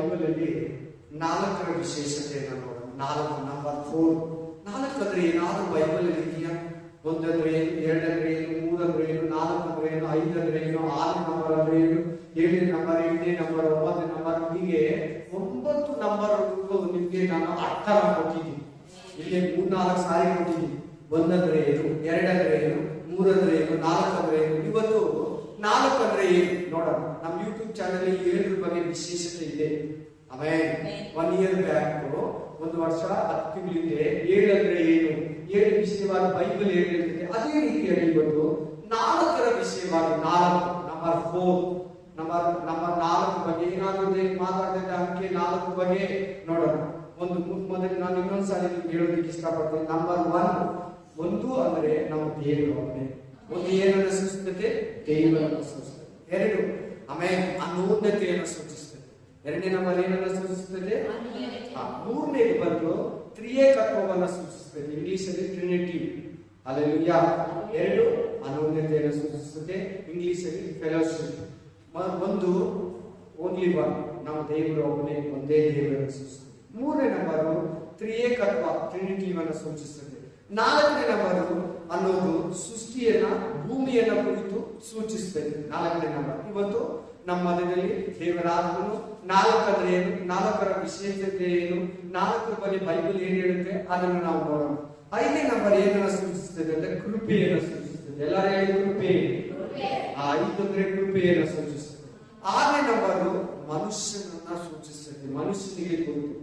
Bible ಅಲ್ಲಿ 4ರ ವಿಶೇಷತೆಯನ್ನು ನೋಡೋಣ. 4 ನಂಬರ್ 4. 4 ಅಂದ್ರೆ ಏನಾದ್ರೂ ಬೈಬಲ್ ಅಲ್ಲಿ ಇದೆಯಾ? 1 ಅಂದ್ರೆ ಏನು, 2 ಅಂದ್ರೆ ಏನು, 3 ಅಂದ್ರೆ ಏನು, 4 ಅಂದ್ರೆ ಏನು, 5 ಅಂದ್ರೆ ಏನು, 6 ನಂಬರ್ ಅಂದ್ರೆ ಏನು, 7 ನಂಬರ್, 8 ನಂಬರ್, 9 ನಂಬರ್, ಹೀಗೆ 9 ನಂಬರ್ ನಿಮ್ಗೆ ನಾನು ಅರ್ಥ ಕೊಟ್ಟಿದ್ದೀನಿ. ಇಲ್ಲಿ 3-4 ಸಾರಿ ಕೊಟ್ಟಿದ್ದೀನಿ. 1 ಅಂದ್ರೆ ಏನು, 2 ಅಂದ್ರೆ ಏನು, 3 ಅಂದ್ರೆ ಏನು, 4 ಅಂದ್ರೆ ಏನು. ಇವತ್ತು 4 ಅಂದ್ರೆ ಏನು ನೋಡೋಣ. ನಮ್ಮ ಯೂಟ್ಯೂಬ್ ಚಾನಲ್ 7 ಬಗ್ಗೆ ವಿಶೇಷತೆ ಇದೆ. ಆಮೇಲೆ 1 ಇಯರ್ ಬ್ಯಾಕ್, 1 ವರ್ಷ 10 ತಿಂಗಳಿಂದ 7 ಅಂದ್ರೆ ಏನು, 7 ವಿಷಯವಾಗಿ ಬೈಬಲ್ ಹೇಳಿರ್ತದೆ. ಅದೇ ರೀತಿಯಲ್ಲಿ ಇವತ್ತು 4ರ ವಿಷಯವಾಗಿ 4 ನಂಬರ್ 4 ನಂಬರ್ 4 ಬಗ್ಗೆ ಏನಾದರೂ ಮಾತಾಡ್ತಿದ್ದ ಅಂಕೆ 4 ಬಗ್ಗೆ ನೋಡೋಣ. ಮೊದಲು ನಾನು ಇನ್ನೊಂದ್ಸಾರಿ ನಿಮ್ಗೆ ಹೇಳೋದಕ್ಕೆ ಇಷ್ಟಪಡ್ತೀನಿ. ನಂಬರ್ 1 ಅಂದ್ರೆ ನಮ್ಮ ದೇವರು ಒಬ್ಬನೇ. 1 ಏನನ್ನು ಸೂಚಿಸುತ್ತದೆ? ದೇವರನ್ನು ಸೂಚಿಸುತ್ತದೆ. 2 ಆಮೇಲೆ ಅನೂನ್ಯತೆಯನ್ನು ಸೂಚಿಸುತ್ತದೆ. 2ನೇ ನಂಬರ್ ಏನನ್ನು ಸೂಚಿಸುತ್ತದೆ? 3ನೇದು ಬಂದು ತ್ರಿಯೇಕತ್ವವನ್ನು ಸೂಚಿಸುತ್ತದೆ. ಇಂಗ್ಲಿಷ್ ಅಲ್ಲಿ ಟ್ರಿನಿಟಿ. ಹಲ್ಲೆಲೂಯಾ. 2 ಅನೂನ್ಯತೆಯನ್ನು ಸೂಚಿಸುತ್ತದೆ. ಇಂಗ್ಲಿಷ್ ಅಲ್ಲಿ ಫೆಲೋಶಿಪ್. 1 ಓನ್ಲಿ 1 ನಮ್ಮ ದೇವರು ಒಬ್ಬನೇ, ಒಂದೇ ದೇವರನ್ನು ಸೂಚಿಸುತ್ತದೆ. 3ನೇ ನಂಬರು ತ್ರಿಯೇಕತ್ವ ಟ್ರಿನಿಟಿಯನ್ನು ಸೂಚಿಸುತ್ತದೆ. 4ನೇ ನಂಬರು ಅನ್ನೋದು ಸೃಷ್ಟಿಯನ್ನ, ಭೂಮಿಯನ್ನ ಕುರಿತು ಸೂಚಿಸುತ್ತದೆ. 4ನೇ ನಂಬರ್. ಇವತ್ತು ನಮ್ಮ ಮಧ್ಯದಲ್ಲಿ ದೇವರಾದನು 4 ಅಂದ್ರೆ ಏನು, 4ರ ವಿಶೇಷತೆ ಏನು, 4 ಬಗ್ಗೆ ಬೈಬಲ್ ಏನ್ ಹೇಳುತ್ತೆ ಅದನ್ನು ನಾವು ನೋಡೋಣ. 5ನೇ ನಂಬರ್ ಏನನ್ನ ಸೂಚಿಸುತ್ತದೆ ಅಂದ್ರೆ ಕೃಪೆಯನ್ನು ಸೂಚಿಸುತ್ತದೆ. ಎಲ್ಲರೂ ಹೇಳಿ ಕೃಪೆ. 5 ಅಂದ್ರೆ ಕೃಪೆಯನ್ನು ಸೂಚಿಸುತ್ತದೆ. 6ನೇ ನಂಬರು ಮನುಷ್ಯನನ್ನ ಸೂಚಿಸುತ್ತದೆ. ಮನುಷ್ಯನಿಗೆ ಕುರಿತು.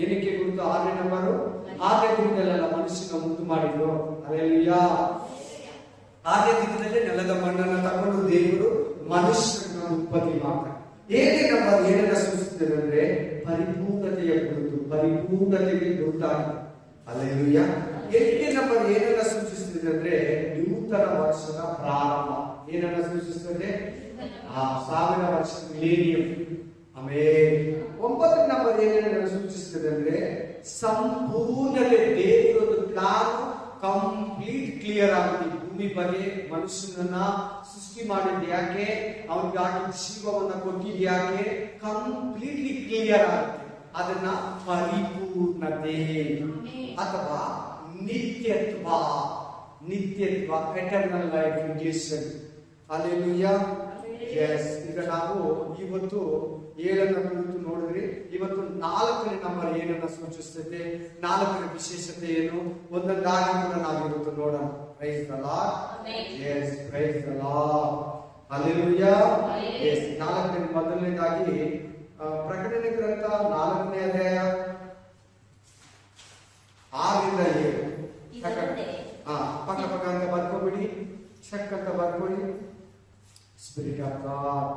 ಏನಕ್ಕೆ ಕುರಿತು 6ನೇ ನಂಬರು? 6ನೇ ದಿನದಲ್ಲೆಲ್ಲ ಮನುಷ್ಯನ ಉಂಟು ಮಾಡಿದ್ರು. ಹಲ್ಲೆಲೂಯಾ. 6ನೇ ದಿನದಲ್ಲೇ ನೆಲದ ಮಣ್ಣನ್ನು ತಗೊಂಡು ದೇವರು ಮನುಷ್ಯನ ಉತ್ಪತ್ತಿ ಮಾಡ್ತಾರೆ. 7ನೇ ನಂಬರ್ ಏನನ್ನ ಸೂಚಿಸುತ್ತದೆ ಅಂದ್ರೆ ಪರಿಪೂರ್ಣತೆಯ ಕುರಿತು, ಪರಿಪೂರ್ಣತೆಗೆ ಗುರುತಾಗಿದೆ. ಹಲ್ಲೆಲೂಯಾ. 8ನೇ ನಂಬರ್ ಏನನ್ನ ಸೂಚಿಸುತ್ತದೆ ಅಂದ್ರೆ ನೂತನ ವರ್ಷದ ಪ್ರಾರಂಭ. ಏನನ್ನ ಸೂಚಿಸುತ್ತದೆ? 1000 ವರ್ಷ ಮಿಲೇನಿಯಂ. ಆಮೇಲೆ 9ನೇ ನಂಬರ್ ಏನನ್ನ ಸೂಚಿಸುತ್ತದೆ ಅಂದ್ರೆ ಸಂಪೂರ್ಣತೆ. ದೇವರೊಂದು ಪ್ಲಾನ್ ಕಂಪ್ಲೀಟ್ ಕ್ಲಿಯರ್ ಆಗುತ್ತೆ. ಭೂಮಿ ಬಗ್ಗೆ ಮನುಷ್ಯನನ್ನ ಸೃಷ್ಟಿ ಮಾಡಿದ್ದು ಯಾಕೆ, ಅವನಿಗಾಗಿ ಜೀವವನ್ನ ಕೊಟ್ಟಿದ್ದು ಯಾಕೆ, ಕಂಪ್ಲೀಟ್ಲಿ ಕ್ಲಿಯರ್ ಆಗುತ್ತೆ. ಅದನ್ನ ಪರಿಪೂರ್ಣತೆ ಅಥವಾ ನಿತ್ಯತ್ವ, eternal life English. Hallelujah. Yes. ಈಗ ನಾವು ಇವತ್ತು 7ನ ಕುರಿತು ನೋಡಿದ್ರಿ. ಇವತ್ತು 4ನೇ ನಂಬರ್ ಏನನ್ನ ಸೂಚಿಸುತ್ತೆ, 4ರ ವಿಶೇಷತೆ ಏನು, ಒಂದೊಂದಾಗಿ ಕೂಡ ನಾವು ಇವತ್ತು ನೋಡೋಣ. Praise the Lord. Yes, praise the Lord. Hallelujah. Yes. 4ನೇ ಮೊದಲನೇದಾಗಿ ಪ್ರಕಟಣೆ ಗ್ರಂಥ 4ನೇ ಅಧ್ಯಾಯ 6ರಿಂದ 7. ಪಕ್ಕ ಅಂತ ಬರ್ಕೊಬಿಡಿ, ಚೆಕ್ ಅಂತ ಬರ್ಕೊಳ್ಳಿ. Spirit of god.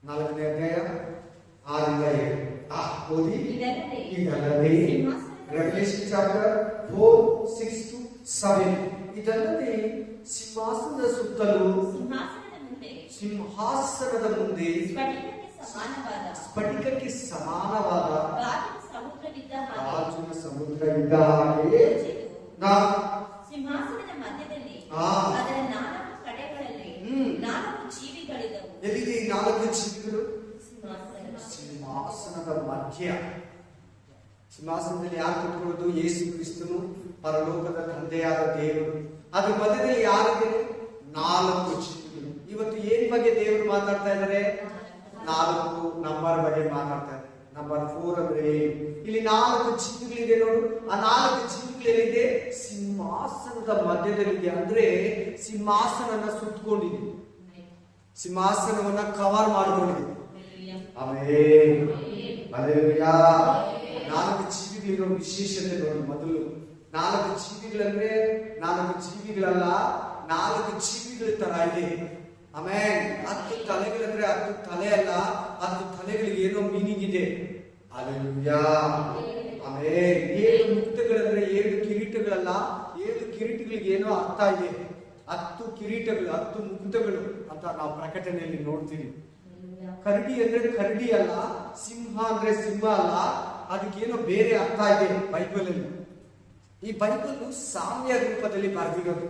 4ನೇ ಅಧ್ಯಾಯ 6ರಿಂದ 7 ಓದಿ. ಇದಲ್ಲದೆ ರೆವಲ್ಯೂಷನ್ ಚಾಪ್ಟರ್ 4, 6 to 7. ಇದಲ್ಲದೆ ಸಿಂಹಾಸನದ ಸುತ್ತಲೂ, ಸಿಂಹಾಸನದ ಮುಂದೆ ಸ್ಫಟಿಕಕ್ಕೆ ಸಮಾನವಾದ ರಾಜನ ಸಮುದ್ರವಿದ್ದ ಹಾಗೆ ಸಿಂಹಾಸನದ ಮಧ್ಯದಲ್ಲಿ ಅದರ 4 ಕಡೆಗಳಲ್ಲಿ 4 ಜೀವಿಗಳಿದ್ದವು. ಎಲ್ಲಿದೆ 4 ಜೀವಿಗಳು? ಸಿಂಹಾಸನದ ಮಧ್ಯ. ಸಿಂಹಾಸನದಲ್ಲಿ ಯಾರು ಕೂತ್ಕೊಳ್ಳೋದು? ಯೇಸು ಕ್ರಿಸ್ತನು, ಪರಲೋಕದ ತಂದೆಯಾದ ದೇವರು. ಅದ್ರ ಮಧ್ಯದಲ್ಲಿ ಯಾರಿದೆ? 4 ಜೀವಿಗಳು. ಇವತ್ತು ಏನ್ ಬಗ್ಗೆ ದೇವರು ಮಾತಾಡ್ತಾ ಇದ್ದಾರೆ? 4 ನಂಬರ್ ಬಗ್ಗೆ ಮಾತಾಡ್ತಾ ಇದ್ದಾರೆ. ನಂಬರ್ 4 ಅಂದ್ರೆ ಇಲ್ಲಿ 4 ಜೀವಿಗಳಿದೆ ನೋಡು. ಆ 4 ಜೀವಿಗಳೇನಿದೆ? ಸಿಂಹಾಸನದ ಮಧ್ಯದಲ್ಲಿದೆ. ಅಂದ್ರೆ ಸಿಂಹಾಸನನ ಸುತ್ತಕೊಂಡಿದೆ, ಸಿಂಹಾಸನವನ್ನ ಕವರ್ ಮಾಡ್ಕೊಂಡಿದೆ. ಆಮೆನ್. ಹಲ್ಲೆಲೂಯಾ. 4 ಜೀವಿಗಳಿರೋ ವಿಶೇಷತೆ ನೋಡಿ. ಮೊದಲು 4 ಜೀವಿಗಳಂದ್ರೆ 4 ಜೀವಿಗಳಲ್ಲ, 4 ಜೀವಿಗಳ ತರ ಇದೆ. ಆಮೇಲೆ 10 ತಲೆಗಳಂದ್ರೆ 10 ತಲೆ ಅಲ್ಲ, 10 ತಲೆಗಳಿಗೆ ಏನೋ ಮೀನಿಂಗ್ ಇದೆ. ಹಲ್ಲೆಲೂಯಾ. ಆಮೇಲೆ 7 ಮುಕ್ತಗಳಂದ್ರೆ 7 ಕಿರೀಟಗಳಲ್ಲ, 7 ಕಿರೀಟಗಳಿಗೆ ಏನೋ ಅರ್ಥ ಇದೆ. 10 ಕಿರೀಟಗಳು, 10 ಮುಕ್ತಗಳು ಅಂತ ನಾವು ಪ್ರಕಟಣೆಯಲ್ಲಿ ನೋಡ್ತೀವಿ. ಕರಡಿ ಅಂದ್ರೆ ಕರಡಿ ಅಲ್ಲ, ಸಿಂಹ ಅಂದ್ರೆ ಸಿಂಹ ಅಲ್ಲ, ಅದಕ್ಕೇನೋ ಬೇರೆ ಅರ್ಥ ಇದೆ ಬೈಬಲ್ ಅಲ್ಲಿ. ಈ ಬೈಬಲ್ ಸಾಮ್ಯ ರೂಪದಲ್ಲಿ ಬರೆದಿರೋದು,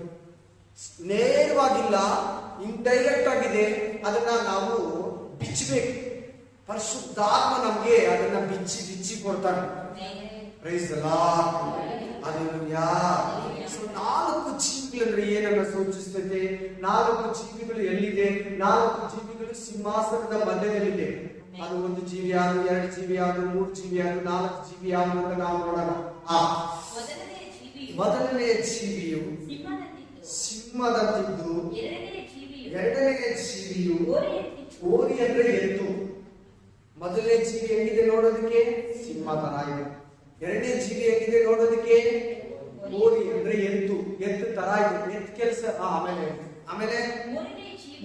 ನೇರವಾಗಿಲ್ಲ, ಇಂಡೈರೆಕ್ಟ್ ಆಗಿದೆ. ಅದನ್ನ ನಾವು ಬಿಚ್ಚಬೇಕು. ಪರಿಶುದ್ಧಾತ್ಮ ನಮ್ಗೆ ಅದನ್ನ ಬಿಚ್ಚಿ ಬಿಚ್ಚಿ ಕೊಡ್ತಾನೆ. Praise the Lord. Hallelujah. So 4 ಜೀವಿಗಳಂದ್ರೆ ಏನನ್ನ ಸೂಚಿಸ್ತದೆ? 4 ಜೀವಿಗಳು ಎಲ್ಲಿದೆ? 4 ಜೀವಿಗಳು ಸಿಂಹಾಸನದ ಮಧ್ಯದಲ್ಲಿದೆ. ಅದು 1 ಜೀವಿ ಯಾವುದು, 2 ಜೀವಿ ಯಾವುದು, 3 ಜೀವಿ ಯಾವುದು, 4 ಜೀವಿ ಯಾವುದು ಅಂತ ನಾವು ನೋಡೋಣ. ಮೊದಲನೆಯ ಜೀವಿಯು ಸಿಂಹದಂತಿದ್ದು, ಎರಡನೆಯ ಜೀವಿಯು ಹೋರಿ ಅಂದ್ರೆ ಎತ್ತು. ಮೊದಲನೇ ಜೀವಿ ಹೆಂಗಿದೆ ನೋಡೋದಕ್ಕೆ? ಸಿಂಹ ತರ ಇದೆ. ಎರಡನೇ ಜೀವಿ ಹೆಂಗಿದೆ ನೋಡೋದಕ್ಕೆ? ಹೋರಿ ಅಂದ್ರೆ ಎತ್ತು ತರ ಇದೆ. ಎತ್ತು ಕೆಲಸ. ಆಮೇಲೆ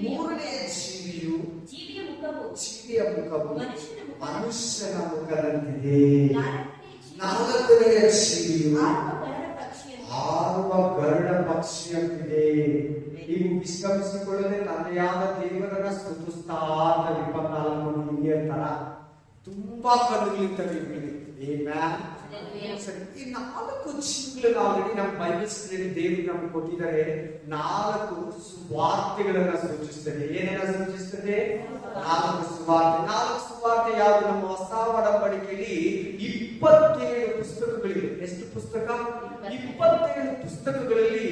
ಮೂರನೆಯ ಜೀವಿಯು ಜೀವಿಯ ಮುಖವು ಮನುಷ್ಯನ ಮುಖದಂತಿದೆ. ನಾಲ್ಕನೆಯ ಜೀವಿಯು ಹಾರುವ ಗರುಡ ಪಕ್ಷಿಯಂತಿದೆ. ನೀವು ವಿಶ್ರಮಿಸಿಕೊಳ್ಳದೆ ತಂದೆಯಾದ ದೇವರನ್ನ ಸ್ತುತಿಸ್ತಾ 24 ಹಿರಿಯ ತರ ತುಂಬಾ ಕಣ್ಣುಗಳಿರ್ತವೆ ಇವುಗಳಿಗೆ. ಈ 4 ಜೀವಿಗಳನ್ನು ಆಲ್ರೆಡಿ ನಮ್ಮ ಬೈಬಲ್ ಸ್ಟಡಿ ದೇವರು ನಮ್ಗೆ ಕೊಟ್ಟಿದ್ದಾರೆ. 4 ಸುವಾರ್ತೆಗಳನ್ನ ಸೂಚಿಸ್ತದೆ. ಏನನ್ನ ಸೂಚಿಸ್ತದೆ? 4 ಸುವಾರ್ತೆ. 4 ಸುವಾರ್ತೆ ಯಾವುದು? ನಮ್ಮ ಹೊಸ ಒಡಂಬಡಿಕೆಯಲ್ಲಿ 27 ಪುಸ್ತಕಗಳಿವೆ. ಎಷ್ಟು ಪುಸ್ತಕ? 27 ಪುಸ್ತಕಗಳಲ್ಲಿ.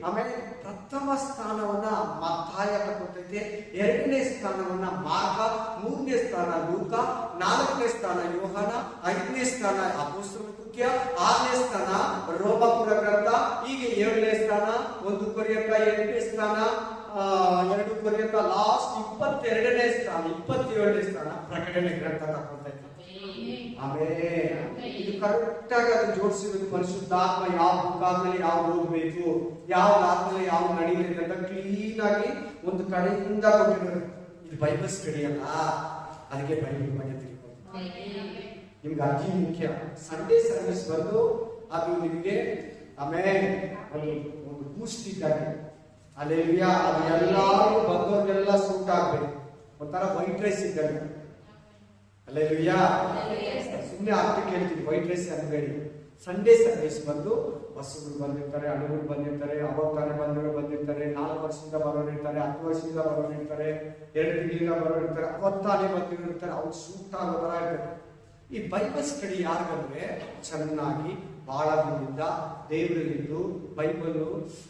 ಆಮೇಲೆ ಪ್ರಥಮ ಸ್ಥಾನವನ್ನ ಮತ್ತಾಯ ತಗೊತೈತೆ, ಎರಡನೇ ಸ್ಥಾನವನ್ನ ಮಾರ್ಕ, ಮೂರನೇ ಸ್ಥಾನ ಲೂಕ, 4ನೇ ಸ್ಥಾನ ಯೋಹಾನ, 5ನೇ ಸ್ಥಾನ ಅಪೊಸ್ತಲರ ಕೃತ್ಯ, 6ನೇ ಸ್ಥಾನ ರೋಮಪುರ ಗ್ರಂಥ, ಹೀಗೆ 7ನೇ ಸ್ಥಾನ 1 ಕೊರಿಂಥ, 8ನೇ ಸ್ಥಾನ 2 ಕೊರಿಂಥ, ಲಾಸ್ಟ್ 22ನೇ ಸ್ಥಾನ 27ನೇ ಸ್ಥಾನ ಪ್ರಕಟಣೆ ಗ್ರಂಥ ತಗೊತೈತೆ. ಆಮೇಲೆ ಇದು ಕರೆಕ್ಟ್ ಆಗಿ ಅದು ಜೋಡಿಸಿರೋದು. ಪರಿಶುದ್ಧಾತ್ಮ ಯಾವ ಮುಖಾಂತರ ಯಾವ್ದು ಓದಬೇಕು, ಯಾವ ಆತ್ಮದಲ್ಲಿ ಯಾವ ನಡೀಬೇಕು ಅಂತ ಕ್ಲೀನ್ ಆಗಿ ಒಂದು ಕಡೆಯಿಂದ ಕೊಟ್ಟಿರೋದು. ಇದು ಬೈಬಲ್ ಸ್ಟಡಿ ಅಲ್ಲ, ಅದಕ್ಕೆ ಬೈಬಲ್ ಬಗ್ಗೆ ತಿಳ್ಕೊಂಡು ನಿಮ್ಗೆ ಅತಿ ಮುಖ್ಯ. ಸಂಡೇ ಸರ್ವಿಸ್ ಬಂದು ಅದು ನಿಮಗೆ ಆಮೇಲೆ ಒಂದು ಬೂಸ್ಟ್ ಇದ್ದಾಗೆ. ಅಲ್ಲೆಲ್ಲಾ ಅದು ಎಲ್ಲಾರು ಬಂದವ್ರಿಗೆಲ್ಲ ಸೂಟ್ ಆಗ್ಬೇಕು. ಒಂಥರ ವೈಟ್ ರೈಸ್ ಇದ್ದಾಗ. ಅಲ್ಲೆಲ್ಲಾ ಸುಮ್ಮನೆ ಅರ್ಥ ಕೇಳ್ತೀವಿ, ವೈಟ್ ರೈಸ್ ಅನ್ಬೇಡಿ. ಸಂಡೇ ಸರ್ವಿಸ್ ಬಂದು ಹೊಸಬ್ರು ಬಂದಿರ್ತಾರೆ, ಹಣ್ಣುಗಳು ಬಂದಿರ್ತಾರೆ, ಅವಾಗ ತಾನೇ ಬಂದಿರ್ತಾರೆ, 4 ವರ್ಷದಿಂದ ಬರೋರು ಇರ್ತಾರೆ, 10 ವರ್ಷದಿಂದ ಬರೋರು ಇರ್ತಾರೆ, 2 ತಿಂಗಳಿಂದ ಬರೋರು ಇರ್ತಾರೆ, ಅವತ್ತಾನೇ ಬಂದಿರ್ತಾರೆ. ಅವ್ರು ಸೂಟ್ ಆಗೋ ತರ ಇರ್ತಾರೆ. ಈ ಬೈಬಲ್ ಸ್ಟಡಿ ಯಾರಿಗಂದ್ರೆ ಚೆನ್ನಾಗಿ ಬಹಳ ದಿನದಿಂದ ದೇವರಲ್ಲಿದ್ದು ಬೈಬಲ್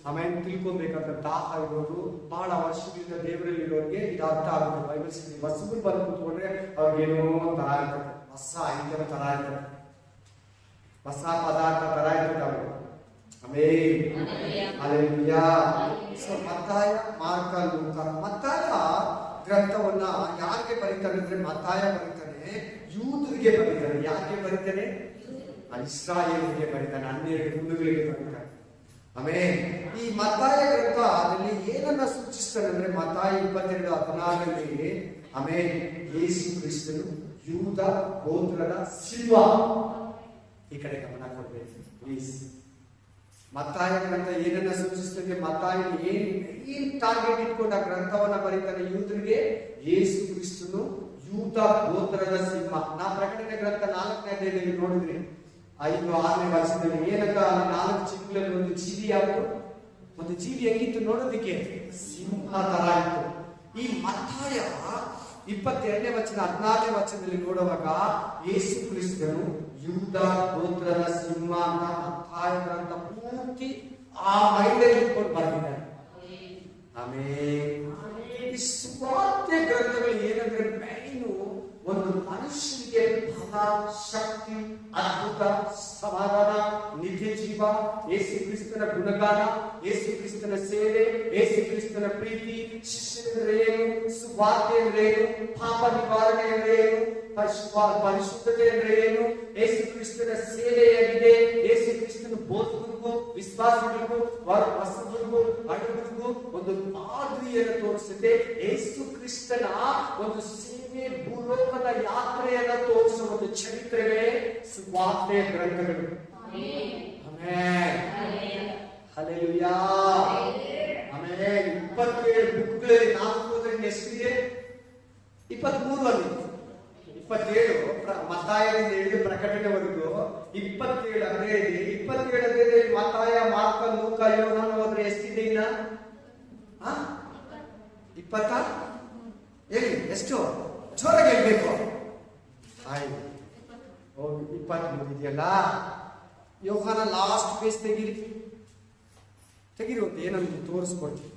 ಆಮೇಲೆ ತಿಳ್ಕೊಬೇಕಂತ ದಾಹ ಇರೋರು, ಬಹಳ ವರ್ಷದಿಂದ ದೇವರಲ್ಲಿರೋರಿಗೆ ಇದು ಅರ್ಥ ಆಗುತ್ತೆ. ಬೈಬಲ್ ಸ್ಟಡಿ ಹೊಸಬ್ರು ಬಂದು ಕೂತ್ಕೊಂಡ್ರೆ ಅವ್ರಿಗೇನೋ ತರ ಇರ್ತದೆ, ಹೊಸ ಐಟಂ ತರ ಇರ್ತದೆ, ಹೊಸ ಪದಾರ್ಥ ತರ ಇರ್ತದೆ ಅವರು. ಮತ್ತಾಯ, ಮಾರ್ಕ, ಲೂಕ. ಮತ್ತಾಯ ಗ್ರಂಥವನ್ನ ಯಾರಿಗೆ ಬರೀತಾನೆ ಅಂದ್ರೆ ಮತ್ತಾಯ ಬರೀತಾನೆ ಯೂದರಿಗೆ ಬರೀತಾನೆ. ಯಾರಿಗೆ ಬರೀತಾನೆ? ಇಸ್ರಾಯೇಲಿಗೆ ಬರೀತಾನೆ, 12 ಗುರುಗಳಿಗೆ ಬರೀತಾನೆ. ಆಮೇಲೆ ಈ ಮತ್ತಾಯ ಗ್ರಂಥ ಅದರಲ್ಲಿ ಏನನ್ನ ಸೂಚಿಸ್ತಾನೆ ಅಂದ್ರೆ ಮತ್ತಾಯ 22:14 ಆಮೇಲೆ ಯೇಸು ಕ್ರಿಸ್ತನು ಯೂದ ಗೋತ್ರದ ಸಿಂಹ. ಈ ಕಡೆ ಗಮನ ಕೊಡ್ಬೇಕು ಪ್ಲೀಸ್. ಮತ್ತಾಯ ಗ್ರಂಥ ಏನನ್ನ ಸೂಚಿಸ್ತದೆ? ಮತ್ತಾಯ ಏನ್ ಟಾರ್ಗೆಟ್ ಇಟ್ಕೊಂಡು ಆ ಗ್ರಂಥವನ್ನ ಬರೀತಾನೆ? ಯೂದರಿಗೆ ಯೇಸು ಕ್ರಿಸ್ತನು ಯೂದ ಗೋತ್ರದ ಸಿಂಹ. ನಾ ಪ್ರಕಟಣೆ ಗ್ರಂಥ 4ನೇ ಅಧ್ಯಾಯದಲ್ಲಿ ನೋಡಿದ್ರಿ, 5-6ನೇ ವರ್ಷದಲ್ಲಿ ಏನಂತ 4 ಜೀವಿಗಳಲ್ಲಿ ಒಂದು ಜೀವಿ ಯಾವುದು? ಒಂದು ಜೀವಿ ಹೆಂಗಿತ್ತು ನೋಡೋದಿಕ್ಕೆ? ಸಿಂಹ ತರ ಇತ್ತು. ಈ ಮತ್ತಾಯ 22ನೇ ವಚನ 14ನೇ ವಚನದಲ್ಲಿ ನೋಡುವಾಗ ಯೇಸು ಕ್ರಿಸ್ತನು ಯೂದ ಗೋತ್ರದ ಸಿಂಹ ಅಂತ ಮತ್ತಾಯ ಗ್ರಂಥ ಪೂರ್ತಿ ಆ ಮೈಂಡಲ್ಲಿ ಇಟ್ಕೊಂಡು ಬರ್ತಿದ್ದಾರೆ. ಆಮೇಲೆ ಈ ಸುವಾರ್ತೆ ಗ್ರಂಥಗಳು ಏನಂದ್ರೆ ಮೈನು ಒಂದು ಮನುಷ್ಯನಿಗೆ ಫಲ, ಶಕ್ತಿ, ಅದ್ಭುತ, ಸಮಾಧಾನ, ನಿತ್ಯ ಜೀವ, ಯೇಸು ಕ್ರಿಸ್ತನ ಗುಣಗಾನ, ಯೇಸು ಕ್ರಿಸ್ತನ ಸೇವೆ, ಯೇಸು ಕ್ರಿಸ್ತನ ಪ್ರೀತಿ, ಶಿಷ್ಯರೆಂದ್ರೆ ಏನು, ಸುವಾರ್ತೆ ಅಂದ್ರೆ ಏನು, ಪಾಪ ನಿವಾರಣೆ ಅಂದ್ರೆ ಏನು, ಪರಿಶುದ್ಧತೆ ಅಂದ್ರೆ ಏನು, ಯೇಸು ಕ್ರಿಸ್ತನ ಸೇವೆ ಹೇಗಿದೆ, ಯೇಸು ಕ್ರಿಸ್ತನ ಬೋಧಕರಿಗೂ ವಿಶ್ವಾಸಿಗಳಿಗೂ ಹೊಸಬರಿಗೂ ಹಳಬರಿಗೂ ಒಂದು ಮಾದರಿಯನ್ನು ತೋರಿಸುತ್ತೆ. ಯೇಸು ಕ್ರಿಸ್ತನ ಒಂದು ಸೇವೆ ಭೂಲೋಕದ ಯಾತ್ರೆಯನ್ನ ತೋರಿಸುವ ಒಂದು ಚರಿತ್ರೆಗಳೇ ಸುವಾರ್ತೆ ಗ್ರಂಥಗಳು. Amen, hallelujah. ಆಮೇಲೆ 27 ಬುಕ್ಗಳಲ್ಲಿ 4 ಓದಿದ್ರೆ ಎಷ್ಟಿದೆ? 23 ಅಲ್ಲಿ 27 ಮತ್ತಾಯದಿಂದ ಹಿಡಿದು ಪ್ರಕಟಣೆವರೆಗೂ 27 ಅಧ್ಯಾಯ ಇದೆ. 27 ಅಧ್ಯಾಯದಲ್ಲಿ ಮತ್ತಾಯ, ಮಾರ್ಕ, ಲೂಕ, ಯೋಹಾನ ಹೋದ್ರೆ ಎಷ್ಟಿದೆ? ಇನ್ನ 20 ಹೇಳಿ ಎಷ್ಟು ಜೋರಾಗಿ ಹೇಳ್ಬೇಕು. ಆಯ್ತು, ಹೌದು 23 ಇದೆಯಲ್ಲ. ಯೋಹಾನ ಲಾಸ್ಟ್ ಪೇಜ್ ತೆಗೀರಿ ಒಂದು ಏನನ್ನು ತೋರಿಸ್ಕೊಡ್ತೀನಿ.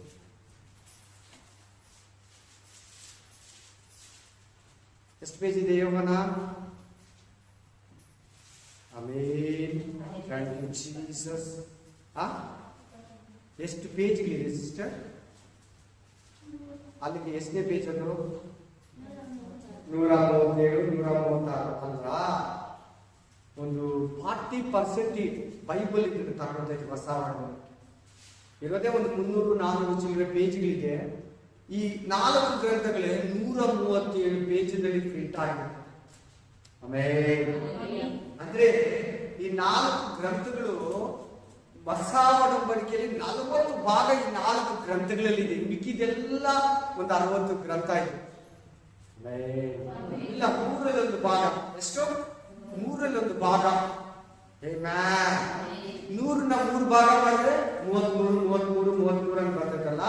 ಎಷ್ಟು ಪೇಜ್ ಇದೆ ಯೋಹಾನ? ಆಮೇನ್, ಥ್ಯಾಂಕ್ ಯು ಜೀಸಸ್. ಎಷ್ಟು ಪೇಜ್ಗಳಿದೆ ಸಿಸ್ಟರ್? ಅಲ್ಲಿಗೆ ಎಷ್ಟನೇ ಪೇಜ್ ಅದು? 137, 136 ಅಲ್ರ. ಒಂದು 40% ಬೈಬಲ್ ಇದ್ರೆ ತಗೊಂಡೈತೆ ಹೊಸ ವರ್ಣ. ಇರೋದೇ ಒಂದು 300-400 ಚಿಲ್ಲರೆ ಪೇಜ್ಗಳಿಗೆ. ಈ 4 ಗ್ರಂಥಗಳೇ 137 ಪೇಜಲ್ಲಿ ಪ್ರಿಂಟ್ ಆಗಿದೆ. ಆಮೇಲೆ ಅಂದ್ರೆ ಈ 4 ಗ್ರಂಥಗಳು ಹೊಸ ಒಡಂಬಡಿಕೆಯಲ್ಲಿ 40 ಭಾಗ ಈ 4 ಗ್ರಂಥಗಳಲ್ಲಿ ಇದೆ. ಮಿಕ್ಕಿದೆಲ್ಲ ಒಂದು 60 ಗ್ರಂಥ ಇದೆ. ಇಲ್ಲ, 3ರಲ್ಲಿ 1 ಭಾಗ. ಎಷ್ಟು? 3ರಲ್ಲಿ 1 ಭಾಗ. 100ನ 3 ಭಾಗ ಮಾಡಿದ್ರೆ 33 ಅಂತ ಬರ್ತೈತಲ್ಲ.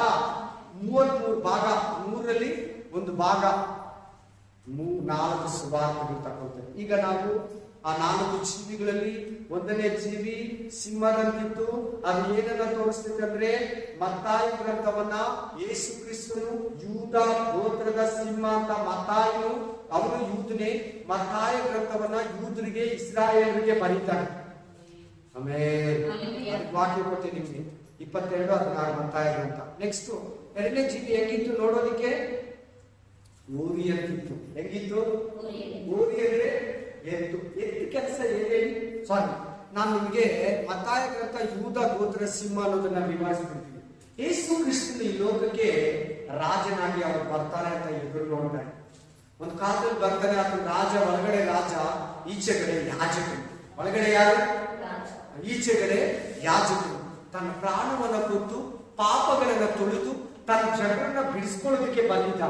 33 ಭಾಗ, 100ರಲ್ಲಿ 1 ಭಾಗ, 4 ಸುವಾರ್ತೆಗಳು ತಗೊಳ್ತೇವೆ. ಈಗ ನಾವು ಆ 4 ಜೀವಿಗಳಲ್ಲಿ 1ನೇ ಜೀವಿ ಸಿಂಹದಂತಿತ್ತು. ಅದು ಏನನ್ನ ತೋರಿಸ್ತೈತೆ ಅಂದ್ರೆ, ಮತ್ತಾಯಿ ಗ್ರಂಥವನ್ನ ಯೇಸು ಕ್ರಿಸ್ತನು ಯೂದ ಗೋತ್ರದ ಸಿಂಹ ಅಂತ. ಮತ್ತಾಯನು ಅವನು ಯೂದನೇ. ಮತ್ತಾಯ ಗ್ರಂಥವನ್ನ ಯೂದರಿಗೆ, ಇಸ್ರಾಯೇಲರಿಗೆ ಬರೀತಾನೆ. ಆಮೇಲೆ ವಾಕ್ಯ ಕೊಟ್ಟೆ ನಿಮ್ಗೆ 22:16 ಮತ್ತಾಯ ಗ್ರಂಥ. ನೆಕ್ಸ್ಟ್ 2ನೇ ಜೀವಿ ಹೆಂಗಿತ್ತು ನೋಡೋದಿಕ್ಕೆ? ಓರಿ ಅಂತಿತ್ತು. ಹೆಂಗಿತ್ತು? ಓರಿ ಅಂದ್ರೆ ಎತ್ತು ಕೆಲಸ ಹೇಳಿ. ಸಾರಿ, ನಾನು ನಿಮಗೆ ಮತ್ತಾಯ ಗ್ರಂಥ ಯೂದ ಗೋತ್ರ ಸಿಂಹ ಅನ್ನೋದನ್ನ ವಿವರಿಸ್ಬಿಡ್ತೀನಿ. ಯೇಸು ಕ್ರಿಸ್ತನು ಈ ಲೋಕಕ್ಕೆ ರಾಜನಾಗಿ ಅವರು ಬರ್ತಾರೆ ಅಂತ ಎದುರು ನೋಡ್ತಾರೆ. ಒಂದು ಕಾಲದಲ್ಲಿ ಬರ್ತಾನೆ. ಅದು ರಾಜ, ಒಳಗಡೆ ರಾಜ, ಈಚೆಗಡೆ ಯಾಜಕರು. ಒಳಗಡೆ ಯಾರು? ಈಚೆಗಡೆ ಯಾಜಕರು. ತನ್ನ ಪ್ರಾಣವನ್ನ ಕೊಟ್ಟು ಪಾಪಗಳನ್ನ ತೊಳೆದು ತನ್ನ ಜನರನ್ನ ಬಿಡಿಸ್ಕೊಳ್ಳೋದಕ್ಕೆ ಬಂದಿದ್ದ.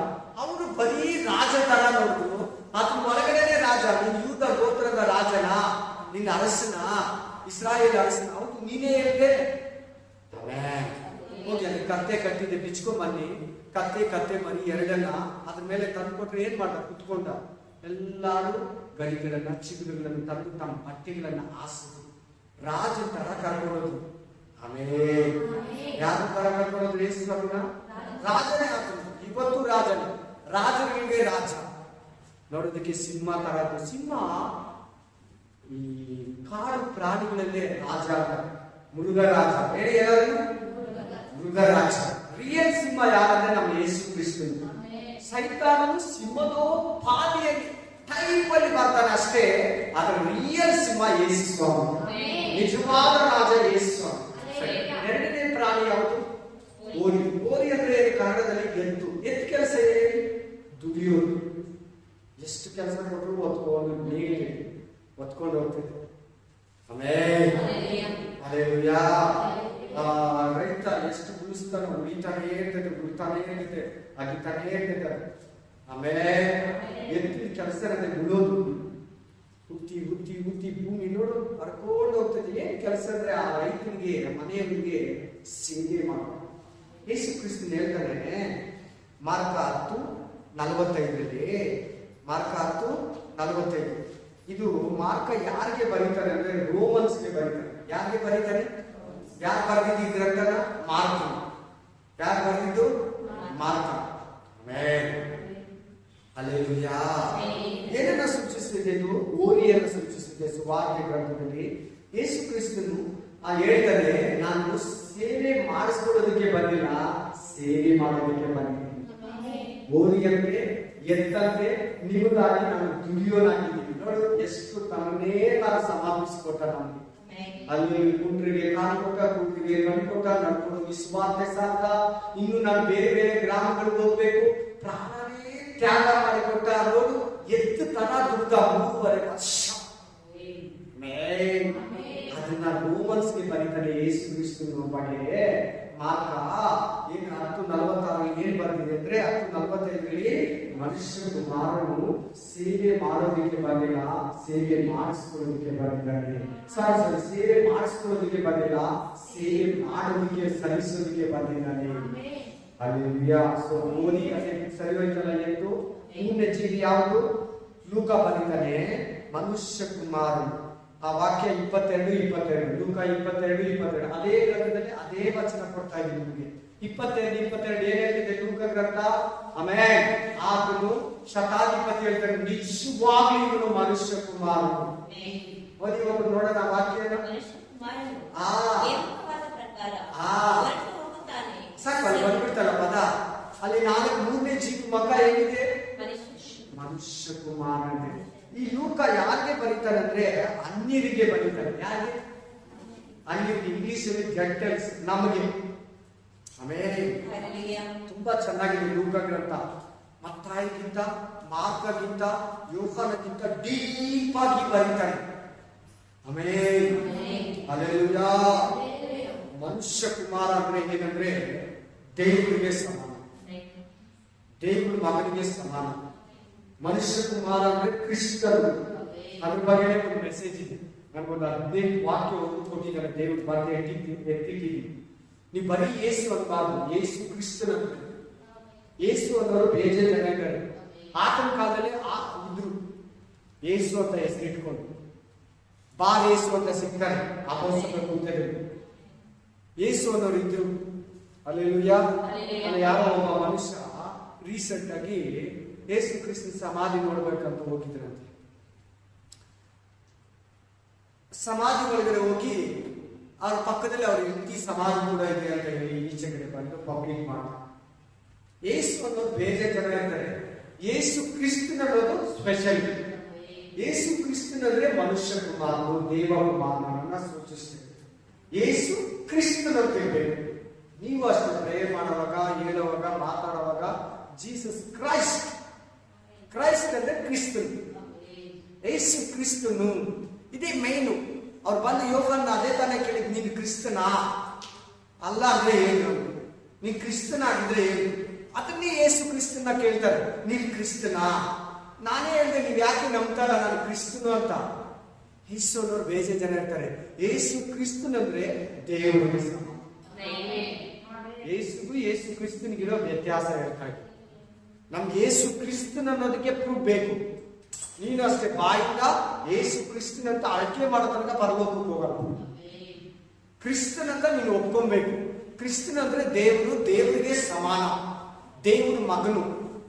ಅವನು ಬರೀ ರಾಜ ತರ ನೋಡಿದ್ರು. ಅದ್ರ ಒಳಗಡೆನೆ ರಾಜ. ನೀನು ಯೂದ ಗೋತ್ರದ ರಾಜನ, ನಿನ್ನ ಅರಸನ, ಇಸ್ರಾಯೇಲ್ ಅರಸನ. ಹೌದು, ನೀನೇ ಹೇಳಿದೆ. ಹೋಗಿ ಅಲ್ಲಿ ಕತ್ತೆ ಕಟ್ಟಿದೆ, ಬಿಚ್ಕೊಂಡ್ ಬನ್ನಿ. ಕತ್ತೆ ಮರಿ ಎರಡನ್ನ ಅದ್ರ ಮೇಲೆ ತಂದ್ಕೊಟ್ರೆ ಏನ್ ಮಾಡ್ದ? ಕುತ್ಕೊಂಡ. ಎಲ್ಲಾರು ಗರಿಗಳನ್ನ, ಚಿಗುರುಗಳನ್ನ ತಂದು ತಮ್ಮ ಬಟ್ಟೆಗಳನ್ನ ಹಾಸಿದ್ರು. ರಾಜನ ತರ ಕರ್ಕೊಳ್ಳೋದು. ಆಮೇಲೆ ಯಾರು ತರ ಕರ್ಕೊಳ್ಳೋದು? ಯೇಸು ಸ್ವಾಮಿನ ರಾಜನೇ ಹಾಕೋದು. ಇವತ್ತು ರಾಜನೇ, ರಾಜನಿಗೆ ರಾಜ. ನೋಡೋದಕ್ಕೆ ಸಿಂಹ ತರ. ಸಿಂಹ ಈ ಕಾಡು ಪ್ರಾಣಿಗಳಲ್ಲೇ ರಾಜ, ಮೃಗರಾಜ. ಹೇಳಿ ಯಾರು? ಮೃಗರಾಜ. ರಿಯಲ್ ಸಿಂಹ ಯಾರಂದ್ರೆ ನಮ್ಮ ಯೇಸು ಕ್ರಿಸ್ತನು. ಸೈತಾನನು ಸಿಂಹದೋ ಪಾಲಿಯಲ್ಲಿ ಟೈಪ್ ಅಲ್ಲಿ ಬರ್ತಾನೆ ಅಷ್ಟೇ. ಅದರ ರಿಯಲ್ ಸಿಂಹ ಯೇಸು ಸ್ವಾಮಿ, ನಿಜವಾದ ರಾಜ ಯೇಸು ಸ್ವಾಮಿ. 2ನೇ ಪ್ರಾಣಿ ಯಾವುದು? ಓರಿ. ಓರಿ ಅಂದ್ರೆ ಕನ್ನಡದಲ್ಲಿ ಎತ್ತು. ಎತ್ತು ಕೆಲಸ ಹೇಳಿ? ದುಡಿಯೋದು. ಎಷ್ಟು ಕೆಲಸ ಕೊಟ್ಟರು ಹೊತ್ಕೊಂಡು ನೀಡಿ ಹೊತ್ಕೊಂಡು ಹೋಗ್ತದೆ. ಹಲ್ಲೆಲೂಯಾ. ರೈತ ಎಷ್ಟು ಉಳಿಸ್ತಾನೋ ಉಳಿತಾನೇ ಇರ್ತದೆ, ಅಗಿತಾನೇ ಇರ್ತದೆ. ಆಮೇಲೆ ಎತ್ತಿನ ಕೆಲಸ ಉಳೋದು. ಹುತ್ತಿ ಭೂಮಿ ನೋಡು ಹರ್ಕೊಂಡು ಹೋಗ್ತದೆ. ಏನ್ ಕೆಲಸ ಅಂದ್ರೆ ಆ ರೈತನಿಗೆ, ಮನೆಯವರಿಗೆ ಸೇವೆ ಮಾಡೋದು. ಯೇಸು ಕ್ರಿಸ್ತನ್ ಹೇಳ್ತಾನೆ ಮಾರ್ಕ 10:45. ಮಾರ್ಕ 10:45. ಇದು ಮಾರ್ಕ ಯಾರಿಗೆ ಬರೀತಾರೆ ಅಂದ್ರೆ ರೋಮನ್ಸ್ಗೆ ಬರೀತಾರೆ. ಯಾರಿಗೆ ಬರೀತಾರೆ? ಯಾರು ಬರೆದಿದ್ದು ಈ ಗ್ರಂಥನ? ಮಾರ್ಕ. ಯಾರು ಬರೆದಿದ್ದು? ಮಾರ್ಕ. ಹಲ್ಲೆಲೂಯಾ. ಏನನ್ನ ಸೂಚಿಸುತ್ತಿದೆ ಇದು? ಓರಿಯನ್ನು ಸೂಚಿಸುತ್ತಿದೆ. ಸುವಾರ್ತೆ ಗ್ರಂಥದಲ್ಲಿ ಯೇಸು ಕ್ರಿಸ್ತನು ಹೇಳ್ತಾನೆ, ನಾನು ಸೇವೆ ಮಾಡಿಸ್ಕೊಳ್ಳೋದಕ್ಕೆ ಬಂದಿಲ್ಲ, ಸೇವೆ ಮಾಡೋದಕ್ಕೆ ಬಂದಿದ್ದೀನಿ. ಓರಿಯಂತೆ ಎತ್ತಂತೆ ನಿಮಗಾಗಿ ನಾನು ದುಡಿಯೋನಾಗಿದ್ದೀನಿ. ನೋಡು ಎಷ್ಟು ತನ್ನೇ ತಾನು ಸಮರ್ಪಿಸಿಕೊಟ್ಟ ನಮಗೆ. ಅಲ್ಲಿ ಕುಂಡ್ರಿಗೆ ಕಾಲು ಕೊಟ್ಟ, ಕುಂಡ್ರಿಗೆ ಕಣ್ಣು ಕೊಟ್ಟ, ನಡ್ಕೊಂಡು ವಿಶ್ವಾಸ ಸಾಕ. ಇನ್ನು ನಾನು ಬೇರೆ ಬೇರೆ ಗ್ರಾಮಗಳಿಗೆ ಹೋಗ್ಬೇಕು, ಪ್ರಾಣವೇ ತ್ಯಾಗ ಮಾಡಿಕೊಟ್ಟ. ನೋಡು ಎತ್ತು ತನ ದುಡ್ಡ 3.5 ವರ್ಷ. ಅದನ್ನ ರೋಮನ್ಸ್ಗೆ ಬರೀತಾರೆ ಯೇಸು ಕ್ರಿಸ್ತನ ಬಗ್ಗೆ. ಮಾರ್ಕ 10:46 ಏನ್ ಬರೆದಿದೆ ಅಂದ್ರೆ 10:45 ಮನುಷ್ಯ ಕುಮಾರನು ಸೇವೆ ಮಾಡೋದಕ್ಕೆ ಬಂದಿಲ್ಲ, ಸೇವೆ ಮಾಡಿಸ್ಕೊಳ್ಳೋದಕ್ಕೆ ಬಂದಿದ್ದಾನೆ. ಸಾರಿ, ಸೇವೆ ಮಾಡಿಸ್ಕೊಳ್ಳೋದಕ್ಕೆ ಬಂದಿಲ್ಲ, ಸೇವೆ ಮಾಡೋದಕ್ಕೆ ಸಲ್ಲಿಸೋದಕ್ಕೆ ಬಂದಿದ್ದಾನೆ. ಹಲ್ಲೆಲೂಯಾ. ಸೊ ಓದಿ ಅದೇ ಸರಿ ಹೋಯ್ತಲ್ಲ. ಎಂದು 3ನೇ ಜೀವಿ ಯಾವುದು? ಲೂಕ ಬರೀತಾನೆ ಮನುಷ್ಯ ಕುಮಾರನು. ಆ ವಾಕ್ಯ 22 ಲೂಕ 22 ಅದೇ ಗ್ರಂಥದಲ್ಲಿ ಅದೇ ವಚನ ಕೊಡ್ತಾ ಇದ್ದೀನಿ ನಿಮಗೆ. 22 ಏನ್ ಹೇಳ್ತಿದೆ ಲೂಕ ಗ್ರಂಥ? ಆಮೇಲೆ ಆತನು ಶತಾಧಿಪತಿ ಹೇಳ್ತಾರೆ, ನಿಜವಾಗ್ಲೂ ಇವನು ಮನುಷ್ಯ ಕುಮಾರನು. ಓದಿ ಒಬ್ಬರು ನೋಡೋಣ ವಾಕ್ಯನ. ಸಾಕು ಅಲ್ಲಿ ಬಂದ್ಬಿಡ್ತಲ್ಲ ಪದ. ಅಲ್ಲಿ 4ನೇ ಜೀವ ಮಗ ಹೇಗಿದೆ? ಮನುಷ್ಯ ಕುಮಾರನೇ. ಈ ಲೂಕ ಯಾರಿಗೆ ಬರೀತಾರೆ ಅಂದ್ರೆ ಅನ್ಯರಿಗೆ ಬರೀತಾರೆ. ಯಾರಿಗೆ? ಅನ್ಯರಿಗೆ. ಇಂಗ್ಲಿಷ್ ಅಲ್ಲಿ ಜೆಂಟಲ್ಸ್, ನಮಗೆ. ಆಮೇಲೆ ತುಂಬಾ ಚೆನ್ನಾಗಿದೆ ಲೂಕ ಗ್ರಂಥ. ಮತ್ತಾಯಿಗಿಂತ, ಮಾರ್ಕಗಿಂತ, ಯೋಹಾನಗಿಂತ ಡೀಪ್ ಆಗಿ ಬರೀತಾರೆ. ಆಮೇಲೆ ಹಲ್ಲೆಲೂಯಾ. ಮನುಷ್ಯ ಕುಮಾರ ಅಂದ್ರೆ ಏನಂದ್ರೆ ದೇವರಿಗೆ ಸಮಾನ, ದೇವರ ಮಗನಿಗೆ ಸಮಾನ. ಮನುಷ್ಯ ಕುಮಾರ ಅಂದ್ರೆ ಕ್ರಿಸ್ತರು. ಅದ್ರ ಬಗ್ಗೆ ಒಂದು ಮೆಸೇಜ್ ಇದೆ. ನನಗೊಂದು 15 ವಾಕ್ಯ ಕೊಟ್ಟಿದ್ದಾರೆ. ದೇವ್ರ ಬಗ್ಗೆ ಎತ್ತಿಟ್ಟಿದ್ದೀನಿ. ನೀವು ಬರೀ ಯೇಸು ಅನ್ನಬಾರ್ದು, ಯೇಸು ಕ್ರಿಸ್ತನ. ಯೇಸು ಅನ್ನೋರು ಬೇಜೆ ಜನ ಇದ್ದಾರೆ. ಆತನ ಕಾಲದಲ್ಲಿ ಇದ್ರು ಯೇಸು ಅಂತ ಹೆಸರಿಟ್ಕೊಂಡು. ಬಾರ್ ಯೇಸು ಅಂತ ಸಿಗ್ತಾರೆ ಅಪೊಸ್ತಲರ ಕೂಟದಲ್ಲಿ. ಯೇಸು ಅನ್ನೋರು ಇದ್ರು. ಹಲ್ಲೆಲೂಯಾ. ಯಾರೋ ಒಬ್ಬ ಮನುಷ್ಯ ರೀಸೆಂಟ್ ಆಗಿ ಯೇಸು ಕ್ರಿಸ್ತನ ಸಮಾಧಿ ನೋಡ್ಬೇಕಂತ ಹೋಗಿದ್ರಂತೆ. ಸಮಾಧಿ ಒಳಗಡೆ ಹೋಗಿ ಅವ್ರ ಪಕ್ಕದಲ್ಲಿ ಅವ್ರ ಹೆಂಡತಿ ಸಮಾಧಿ ಕೂಡ ಇದೆ ಅಂತ ಹೇಳಿ ಈಚೆ ಕಡೆ ಬಂದು ಪಬ್ಲಿಕ್ ಮಾಡಿ. ಯೇಸು ಅನ್ನೋದು ಬೇರೆ ಜನ ಇರ್ತಾರೆ. ಯೇಸು ಕ್ರಿಸ್ತನ ಅನ್ನೋದು ಸ್ಪೆಷಲ್. ಯೇಸು ಕ್ರಿಸ್ತನಂದ್ರೆ ಮನುಷ್ಯ ಕುಮಾರನು, ದೇವ ಕುಮಾರನನ್ನ ಸೂಚಿಸ್ತೇವೆ. ಯೇಸು ಕ್ರಿಸ್ತನಂತ ಇರಬೇಕು. ನೀವು ಅಷ್ಟೇ ಪ್ರೇಯರ್ ಮಾಡುವಾಗ, ಹೇಳುವಾಗ, ಮಾತಾಡುವಾಗ ಜೀಸಸ್ ಕ್ರೈಸ್ಟ್. ಕ್ರೈಸ್ಟ್ ಅಂದ್ರೆ ಕ್ರಿಸ್ತನು. ಯೇಸು ಕ್ರಿಸ್ತನು ಇದೇ ಮೈನು. ಅವ್ರು ಬಂದು ಯೋಗನ್ನ ಅದೇ ತಾನೇ ಕೇಳಿದ್, ನೀನು ಕ್ರಿಸ್ತನಾ? ಅಲ್ಲ ಅಂದ್ರೆ ಏನು? ನೀನ್ ಕ್ರಿಸ್ತನಾಗಿದ್ರೆ ಏನು? ಅದನ್ನೇ ಯೇಸು ಕ್ರಿಸ್ತನ ಕೇಳ್ತಾರೆ, ನೀನ್ ಕ್ರಿಸ್ತನಾ? ನಾನೇ ಹೇಳಿದೆ, ನೀವ್ ಯಾಕೆ ನಂಬ್ತಾರ ನಾನು ಕ್ರಿಸ್ತನು ಅಂತ? ಯೇಸು ಅನ್ನೋರು ಬೇಜೆ ಜನ ಇರ್ತಾರೆ. ಯೇಸು ಕ್ರಿಸ್ತನಂದ್ರೆ ದೇವರಿಗೆ ಸಮ. ಯೇಸುಗೂ ಯೇಸು ಕ್ರಿಸ್ತನಿಗಿರೋ ವ್ಯತ್ಯಾಸ ಹೇಳ್ತಾ ಇದ್ರು. ನಮ್ಗೆ ಯೇಸು ಕ್ರಿಸ್ತನ್ ಅನ್ನೋದಕ್ಕೆ ಪ್ರೂಫ್ ಬೇಕು. ನೀನು ಅಷ್ಟೇ ಬಾಯಿಂದ ಯೇಸು ಕ್ರಿಸ್ತನ್ ಅಂತ ಅಳಕೆ ಮಾಡೋ ತನಕ ಪರಲೋಕಕ್ಕೆ ಹೋಗಲ್ಲ. ಕ್ರಿಸ್ತನ್ ಅಂತ ನೀನು ಒಪ್ಕೊಬೇಕು. ಕ್ರಿಸ್ತನ್ ಅಂದ್ರೆ ದೇವರು, ದೇವರಿಗೆ ಸಮಾನ, ದೇವರ ಮಗನು,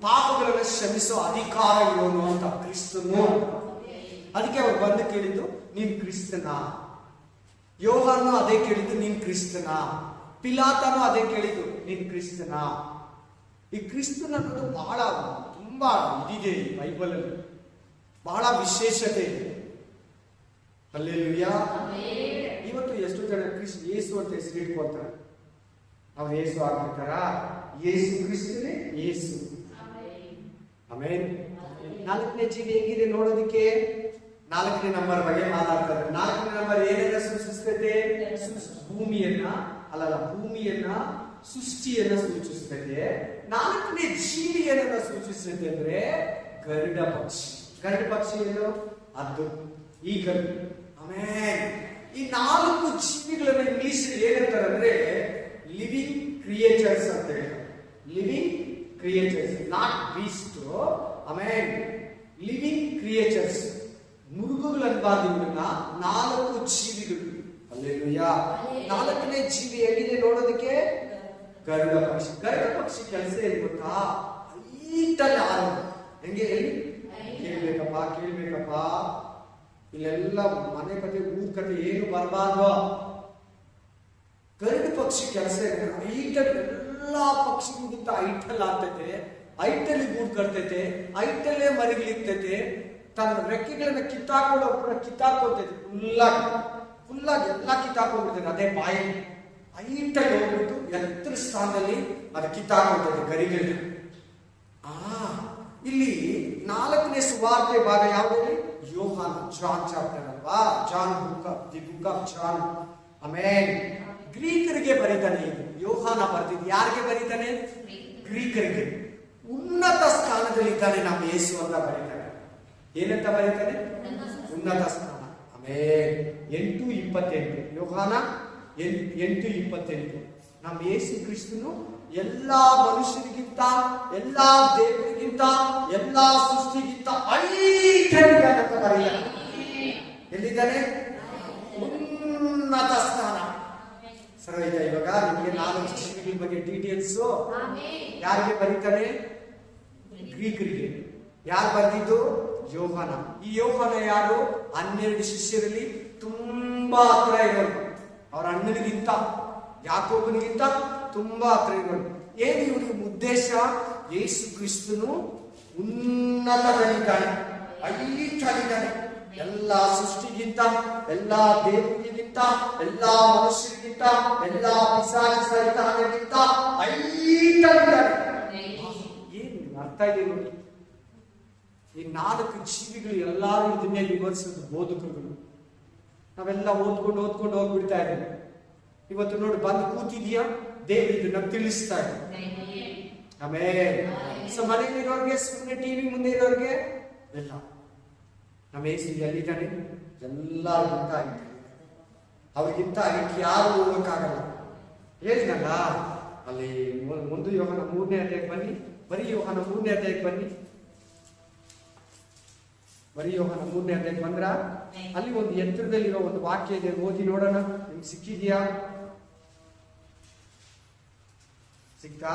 ಪಾಪಗಳನ್ನು ಕ್ಷಮಿಸೋ ಅಧಿಕಾರ ಇರೋನು ಅಂತ ಕ್ರಿಸ್ತನು. ಅದಕ್ಕೆ ಅವ್ರು ಬಂದು ಕೇಳಿದ್ದು, ನೀನ್ ಕ್ರಿಸ್ತನಾ? ಯೋಹಾನು ಅದೇ ಕೇಳಿದ್ದು, ನೀನ್ ಕ್ರಿಸ್ತನಾ? ಪಿಲಾತನು ಅದೇ ಕೇಳಿದ್ದು, ನೀನ್ ಕ್ರಿಸ್ತನಾ? ಈ ಕ್ರಿಸ್ತನ ಅನ್ನೋದು ಬಹಳ ತುಂಬಾ ಇದಿದೆ ಈ ಬೈಬಲ್ ಅಲ್ಲಿ, ಬಹಳ ವಿಶೇಷತೆ ಇದೆ. ಹಲ್ಲೆಲೂಯಾ. ಇವತ್ತು ಎಷ್ಟು ಜನ ಯೇಸು ಅಂತ ಹೆಸರು ಇಟ್ಕೊಳ್ತಾರೆ. ಅವ್ರು ಯೇಸು ಆಗ್ಬಿಡ್ತಾರ? ಯೇಸು ಕ್ರಿಸ್ತನೇ ಯೇಸು. ಆಮೇಲೆ 4ನೇ ಜೀವಿ ಹೇಗಿದೆ ನೋಡೋದಕ್ಕೆ? 4ನೇ ನಂಬರ್ ಬಗ್ಗೆ ಮಾತಾಡ್ತಾರೆ. 4ನೇ ನಂಬರ್ ಏನೆಲ್ಲ ಸೂಚಿಸ್ತೈತೆ? ಭೂಮಿಯನ್ನ ಸೃಷ್ಟಿಯನ್ನ ಸೂಚಿಸ್ತೈತೆ. 4ನೇ ಜೀವಿ ಏನನ್ನ ಸೂಚಿಸ್ತೈತೆ ಅಂದ್ರೆ ಗರುಡ ಪಕ್ಷಿ. ಗರುಡ ಪಕ್ಷಿ ಏನು? ಅದು ಈ ಗರುಡ. ಆಮೇಲೆ ಈ 4 ಜೀವಿಗಳನ್ನ ಇಂಗ್ಲಿಷ್ ಏನಂತಾರೆ ಅಂದ್ರೆ ಲಿವಿಂಗ್ ಕ್ರಿಯೇಚರ್ಸ್ ಅಂತ ಹೇಳ್ತಾರೆ. Living creatures, not beast. ಆಮೇಲೆ ಲಿವಿಂಗ್ ಕ್ರಿಯೇಚರ್ಸ್, ಮೃಗಗಳು ಅನ್ಬಾರ್ದು ಇವನ್ನ, 4 ಜೀವಿಗಳು. ಹಲ್ಲೆಲೂಯಾ. 4ನೇ ಜೀವಿ ಹೇಗಿದೆ ನೋಡೋದಕ್ಕೆ? ಗರುಡ ಪಕ್ಷಿ. ಗರುಡ ಪಕ್ಷಿ ಕೆಲಸ ಏನು ಗೊತ್ತಾ? ಹೈಟಲ್ಲಿ ಹಾರೋದು. ಹೆಂಗೆ ಹೇಳಿ? ಕೇಳ್ಬೇಕಪ್ಪ. ಇಲ್ಲೆಲ್ಲ ಮನೆ ಕತೆ, ಊರ್ ಕತೆ ಏನು ಬರಬಾರ್ದು. ಗರುಡ ಪಕ್ಷಿ ಕೆಲಸ ಏನಂದ್ರೆ ಹೈಟಲ್ಲಿ, ಎಲ್ಲಾ ಪಕ್ಷಿಗಿಂತ ಹೈಟಲ್ಲಿ ಆಗ್ತೈತೆ, ಹೈಟಲ್ಲಿ ಗೂಡು ಕಟ್ತೈತೆ, ಹೈಟಲ್ಲೇ ಮರಿಗಳಿರ್ತೈತೆ, ತನ್ನ ರೆಕ್ಕೆಗಳನ್ನ ಕಿತ್ತಾಕೋತೈತೆ. ಫುಲ್ಲಾಗಿ ಎಲ್ಲ ಕಿತ್ತಾಕೊಂಡ್ಬಿಡ್ತೈತೆ. ಅದೇ ಬಾಯಿ ಹೈಟಲ್ಲಿ ಹೋಗ್ಬಿಟ್ಟು ಎತ್ತರ ಸ್ಥಾನದಲ್ಲಿ ಅದು ಕಿತ್ತಾಕೊಂಡ್ತೈತೆ ಗರಿಗಳು. ಇಲ್ಲಿ 4ನೇ ಸುವಾರ್ತೆ ಭಾಗ ಯಾವುದಲ್ಲಿ? ಯೋಹಾನ, ಜಾನ್ ಚಾಪ್ಟರ್ ಅಲ್ವಾ? John book of John. ಆಮೇಲೆ ಗ್ರೀಕರಿಗೆ ಬರೀತಾನೆ ಇದು. ಯೋಹಾನ ಬರ್ತಿದ್ದು ಯಾರಿಗೆ ಬರೀತಾನೆ? ಗ್ರೀಕರಿಗೆ. ಉನ್ನತ ಸ್ಥಾನದಲ್ಲಿದ್ದಾನೆ ನಮ್ಮ ಯೇಸು ಅಂತ ಬರೀತಾನೆ. ಏನಂತ ಬರೀತಾನೆ? ಉನ್ನತ ಸ್ಥಾನ. ಆಮೇಲೆ 8:28 ಯೋಹಾನ 8:28 ನಮ್ಮ ಯೇಸು ಕ್ರಿಸ್ತನು ಎಲ್ಲಾ ಮನುಷ್ಯರಿಗಿಂತ, ಎಲ್ಲಾ ದೇವರಿಗಿಂತ, ಎಲ್ಲಾ ಸೃಷ್ಟಿಗಿಂತ ಬರೀತಾನೆ. ಎಲ್ಲಿದ್ದಾನೆ? ಉನ್ನತ ಸ್ಥಾನ. ಸರಿ ಆಯ್ತಾ? ಇವಾಗ ನಿಮಗೆ 4 ಶಿಷ್ಯಗಳ ಬಗ್ಗೆ ಡೀಟೇಲ್ಸ್ ಯಾರಿಗೆ ಬರೀತಾನೆ? ಗ್ರೀಕರಿಗೆ. ಯಾರು ಬರೆದಿದ್ದು? ಯೋಹಾನ. ಈ ಯೋಹಾನ ಯಾರು? 12 ಶಿಷ್ಯರಲ್ಲಿ ತುಂಬಾ ಹತ್ರ ಇರೋರು. ಅವರ ಅಣ್ಣನಿಗಿಂತ, ಯಾಕೋಬನಿಗಿಂತ ತುಂಬಾ ಹತ್ರ ಇರೋರು. ಏನು ಇವರಿಗೆ ಉದ್ದೇಶ? ಯೇಸು ಕ್ರಿಸ್ತನು ಉನ್ನತದಲ್ಲಿದ್ದಾನೆ, ಅಲ್ಲಿದ್ದಾನೆ. ಎಲ್ಲ ಸೃಷ್ಟಿಗಿಂತ, ಎಲ್ಲ ದೇವರಿಗಿಂತ, ಎಲ್ಲ ಮನುಷ್ಯರಿಗಿಂತ, ಎಲ್ಲ ಪಿಶಾಚ ಸೈತಾನಗಿಂತ ಅಲ್ಲಿದ್ದಾನೆ. ಏನು ಅರ್ಥ ಇದೆ ನೋಡಿ. ಈ 4 ಜೀವಿಗಳು ಎಲ್ಲಾರು ಇದನ್ನೇ ವಿವರಿಸೋದು ಬೋಧಕರುಗಳು. ನಾವೆಲ್ಲ ಓದ್ಕೊಂಡು ಹೋಗ್ಬಿಡ್ತಾ ಇದ್ದೀವಿ. ಇವತ್ತು ನೋಡಿ ಬಂದು ಕೂತಿದ್ಯಾ, ದೇವರು ಇದನ್ನ ತಿಳಿಸ್ತಾ ಇದ್ದಾರೆ. ಆಮೇಲೆ ಸೊ ಮನೆಯಲ್ಲಿರೋರ್ಗೆ, ಸುಮ್ಮನೆ ಟಿವಿ ಮುಂದೆ ಇರೋರ್ಗೆ ಎಲ್ಲ ನಮ್ಮ ಯೇಸು ಎಲ್ಲಿದ್ದಾನೆ? ಎಲ್ಲರಿಗಿಂತ ಆಗಿದ್ದಾನೆ. ಅವ್ರಿಗಿಂತ ಅದಕ್ಕೆ ಯಾರು ಹೋಗಕ್ಕಾಗಲ್ಲ. ಹೇಳಿದ್ನಲ್ಲ ಅಲ್ಲಿ 1 ಯೋಹಾನ 3ನೇ ಅಧ್ಯಾಯಕ್ಕೆ ಬನ್ನಿ. ಬರೀ ಯೋಹಾನ 3ನೇ ಅಧ್ಯಾಯಕ್ಕೆ ಬನ್ನಿ. ಬರೀ ಯೋಹಾನ 3ನೇ ಅಧ್ಯಾಯಕ್ಕೆ ಬಂದ್ರ ಅಲ್ಲಿ ಒಂದು ಎತ್ತರದಲ್ಲಿರೋ ಒಂದು ವಾಕ್ಯ ಇದೆ, ಓದಿ ನೋಡೋಣ. ನಿಮ್ಗೆ ಸಿಕ್ಕಿದ್ಯಾ? ಸಿಕ್ತಾ?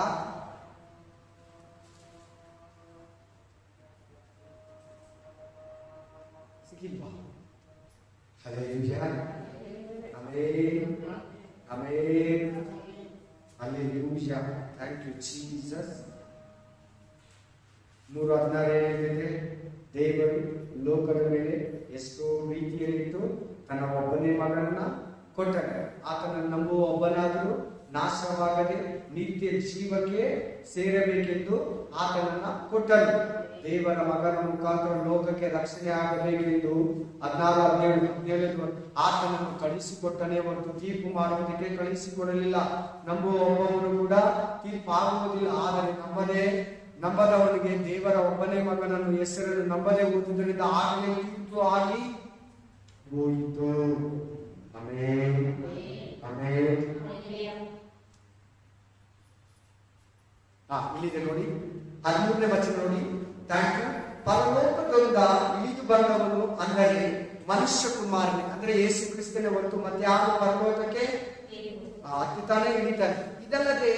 ಸಿಕ್ಕಿಲ್ವಾ? Hallelujah, amen, amen, hallelujah. Thank you Jesus. 3:16 ಹೇಳಿದೆ, ದೇವರು ಲೋಕದ ಮೇಲೆ ಎಷ್ಟೋ ರೀತಿಯಲ್ಲಿತ್ತು ತನ್ನ ಒಬ್ಬನೇ ಮಗನನ್ನ ಕೊಟ್ಟರೆ, ಆತನನ್ನು ನಂಬುವ ಒಬ್ಬನಾದರೂ ನಾಶವಾಗದೆ ನಿತ್ಯ ಜೀವಕ್ಕೆ ಸೇರಬೇಕೆಂದು ಆತನನ್ನ ಕೊಟ್ಟನು. ದೇವರ ಮಗನ ಮುಖಾಂತರ ಲೋಕಕ್ಕೆ ರಕ್ಷಣೆ ಆಗಬೇಕೆಂದು 16:17 ಆತನನ್ನು ಕಳಿಸಿಕೊಟ್ಟನೇ ಹೊರತು ತೀರ್ಪು ಮಾಡುವುದಕ್ಕೆ ಕಳಿಸಿಕೊಡಲಿಲ್ಲ. ನಂಬುವ ಒಬ್ಬವರು ಕೂಡ ತೀರ್ಪು ಆಗುವುದಿಲ್ಲ. ಆದರೆ ನಂಬದವನಿಗೆ ದೇವರ ಒಬ್ಬನೇ ಮಗನನ್ನು ಹೆಸರನ್ನು ನಂಬದೇ ಹೋದುದರಿಂದ ಆಗಲೇ ತೀರ್ಪು ಆಗಿ ಹೋಯಿತು. Amen, amen. ಇಲ್ಲಿದೆ ನೋಡಿ 13ನೇ ವಚನ ನೋಡಿ. Thank you. ಪರಲೋಕದಿಂದ ಇಳಿದು ಬಂದವನು ಅಂದರೆ ಮನುಷ್ಯ ಕುಮಾರನೇ, ಅಂದ್ರೆ ಯೇಸು ಕ್ರಿಸ್ತನೇ ಹೊರತು ಮತ್ತೆ ಯಾರು ಪರಲೋಕಕ್ಕೆ ಹತ್ತುತ್ತಾನೆ, ಇಳಿತಾನೆ. ಇದಲ್ಲದೆ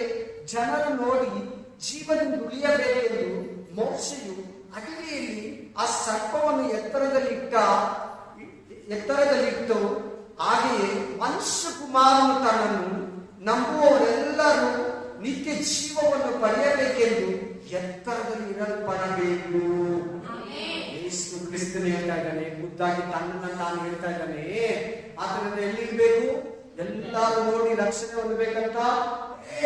ಜನರು ನೋಡಿ ಜೀವನದಿಂದ ಉಳಿಯಬೇಕೆಂದು ಮೋಶೆಯು ಅಡವಿಯಲ್ಲಿ ಆ ಸರ್ಪವನ್ನು ಎತ್ತರದಲ್ಲಿಟ್ಟು ಹಾಗೆಯೇ ಮನುಷ್ಯ ಕುಮಾರನು ತನ್ನನ್ನು ನಂಬುವವರೆಲ್ಲರೂ ನಿತ್ಯ ಜೀವವನ್ನು ಪಡೆಯಬೇಕೆಂದು ಎತ್ತರದಲ್ಲಿ ಇರಲ್ಪಡಬೇಕು. ಯೇಸು ಕ್ರಿಸ್ತನೇ ಹೇಳ್ತಾ ಇದ್ದಾನೆ, ಖುದ್ದಾಗಿ ತನ್ನನ್ನು ತಾನು ಹೇಳ್ತಾ ಇದ್ದಾನೆ. ಆತನಿಂದ ಎಲ್ಲಿರ್ಬೇಕು? ಎಲ್ಲರೂ ನೋಡಿ ರಕ್ಷಣೆ ಹೊಂದಬೇಕಂತ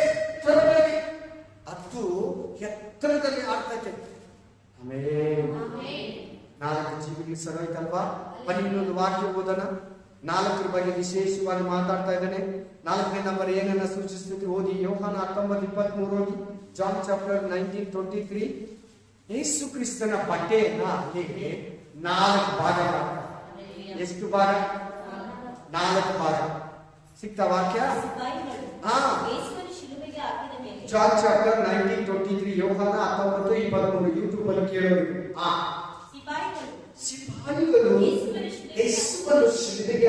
ಎತ್ತರದಲ್ಲಿ, ಅದು ಎತ್ತರದಲ್ಲಿ ಆಡ್ತೈತೆ. ಆಮೆನ್. 4 ಜೀವಿಗಳು ಸರೋಯ್ತಲ್ವಾ? ಬನ್ನಿ ಇನ್ನೊಂದು ವಾಕ್ಯ ಓದೋಣ. 4 ಬಗ್ಗೆ ವಿಶೇಷವಾಗಿ ಮಾತಾಡ್ತಾ ಇದ್ದಾನೆ. 4ನೇ ನಂಬರ್ ಏನನ್ನ ಸೂಚಿಸುತ್ತೆ ಓದಿ. ಯೋಹಾನ 19:23 ಓದಿ. John chapter 19:23. ಯೇಸು ಕ್ರಿಸ್ತನ ಬಟ್ಟೆಯನ್ನ ಅಲ್ಲಿಗೆ 4 ಭಾಗ ಮಾಡ್ತಾರೆ. ಎಷ್ಟು ಭಾಗ? 4 ಭಾಗ. ಸಿಕ್ತಾ ವಾಕ್ಯ? John chapter 19:23. ಯೋಹಾನ 19:23. ಯೂಟ್ಯೂಬ್ ಅಲ್ಲಿ ಕೇಳೋದು. ಸಿಪಾಯಿಗಳು ಯೇಸುವನ್ನು ಶಿಲುಬೆಗೆ